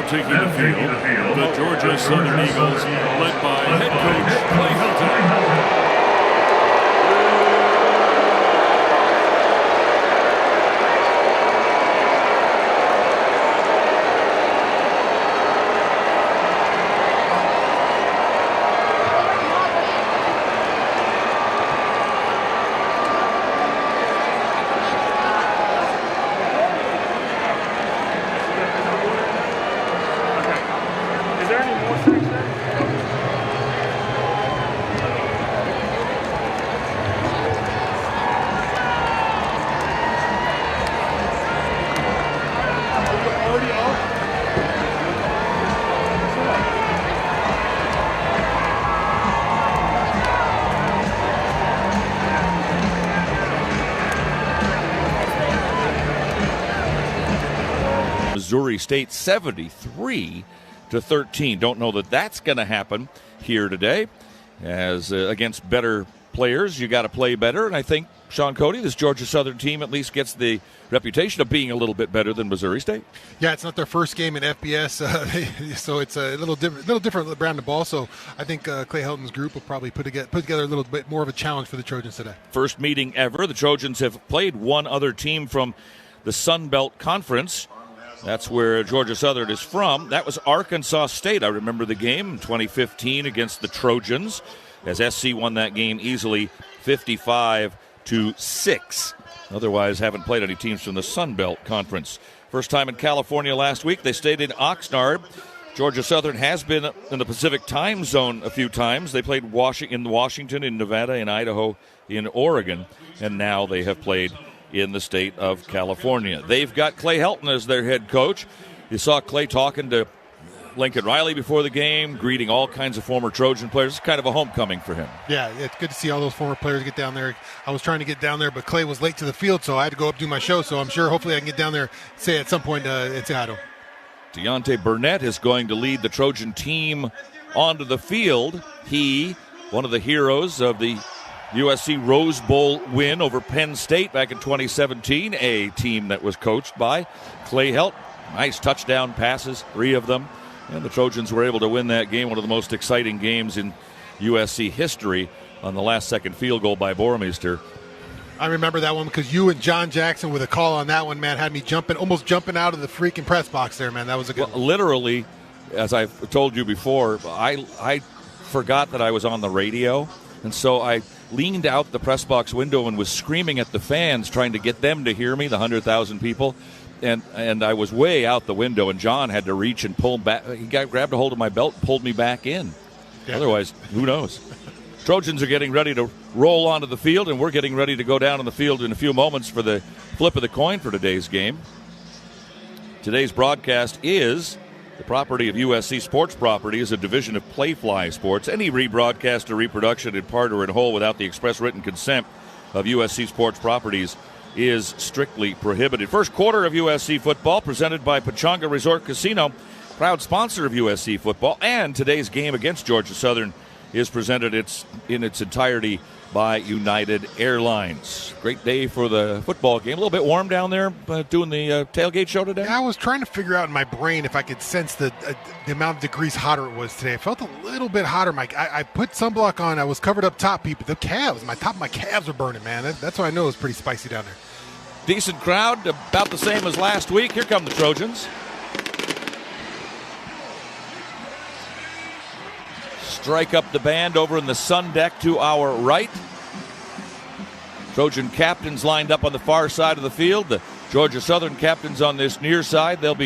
Taking the field, the Georgia Southern Eagles, led by head coach Clay Helton. Missouri State 73-13. Don't know that that's going to happen here today. As against better players, you got to play better. And I think, Sean Cody, this Georgia Southern team at least gets the reputation of being a little bit better than Missouri State. Yeah, it's not their first game in FBS, so it's a little different brand of ball. So I think Clay Helton's group will probably put together a little bit more of a challenge for the Trojans today. First meeting ever. The Trojans have played one other team from the Sun Belt Conference. That's where Georgia Southern is from. That was Arkansas State. I remember the game in 2015 against the Trojans, as SC won that game easily 55-6. Otherwise, haven't played any teams from the Sun Belt Conference. First time in California last week. They stayed in Oxnard Georgia Southern has been in the Pacific time zone a few times. They played in Washington, in Nevada, in Idaho, in Oregon, and now they have played in the state of California. They've got Clay Helton as their head coach. You saw Clay talking to Lincoln Riley before the game, greeting all kinds of former Trojan players. It's kind of a homecoming for him. Yeah, it's good to see all those former players get down there. I was trying to get down there, but Clay was late to the field, so I had to go up do my show. So I'm sure hopefully I can get down there, say at some point and say hi to him. Deontay Burnett is going to lead the Trojan team onto the field. He, one of the heroes of the USC Rose Bowl win over Penn State back in 2017, a team that was coached by Clay Helton. Nice touchdown passes, 3 of them. And the Trojans were able to win that game, one of the most exciting games in USC history, on the last-second field goal by Bormeister. I remember that one because you and John Jackson with a call on that one, man, had me almost jumping out of the freaking press box there, man. That was a good one. Literally, as I've told you before, I forgot that I was on the radio, and so I leaned out the press box window and was screaming at the fans, trying to get them to hear me, the 100,000 people. And I was way out the window, and John had to reach and pull back. He grabbed a hold of my belt and pulled me back in. Yeah. Otherwise, who knows? Trojans are getting ready to roll onto the field, and we're getting ready to go down on the field in a few moments for the flip of the coin for today's game. Today's broadcast is the property of USC Sports Properties, a division of Playfly Sports. Any rebroadcast or reproduction in part or in whole without the express written consent of USC Sports Properties is strictly prohibited. First quarter of USC football presented by Pechanga Resort Casino, proud sponsor of USC football, and today's game against Georgia Southern is presented in its entirety by United Airlines. Great day for the football game. A little bit warm down there doing the tailgate show today. Yeah, I was trying to figure out in my brain if I could sense the amount of degrees hotter it was today. It felt a little bit hotter, Mike. I put sunblock on. I was covered up top, people. The calves, top of my calves were burning, man. That's why I know it was pretty spicy down there. Decent crowd, about the same as last week. Here come the Trojans. Strike up the band over in the sun deck to our right. Trojan captains lined up on the far side of the field. The Georgia Southern captains on this near side. They'll be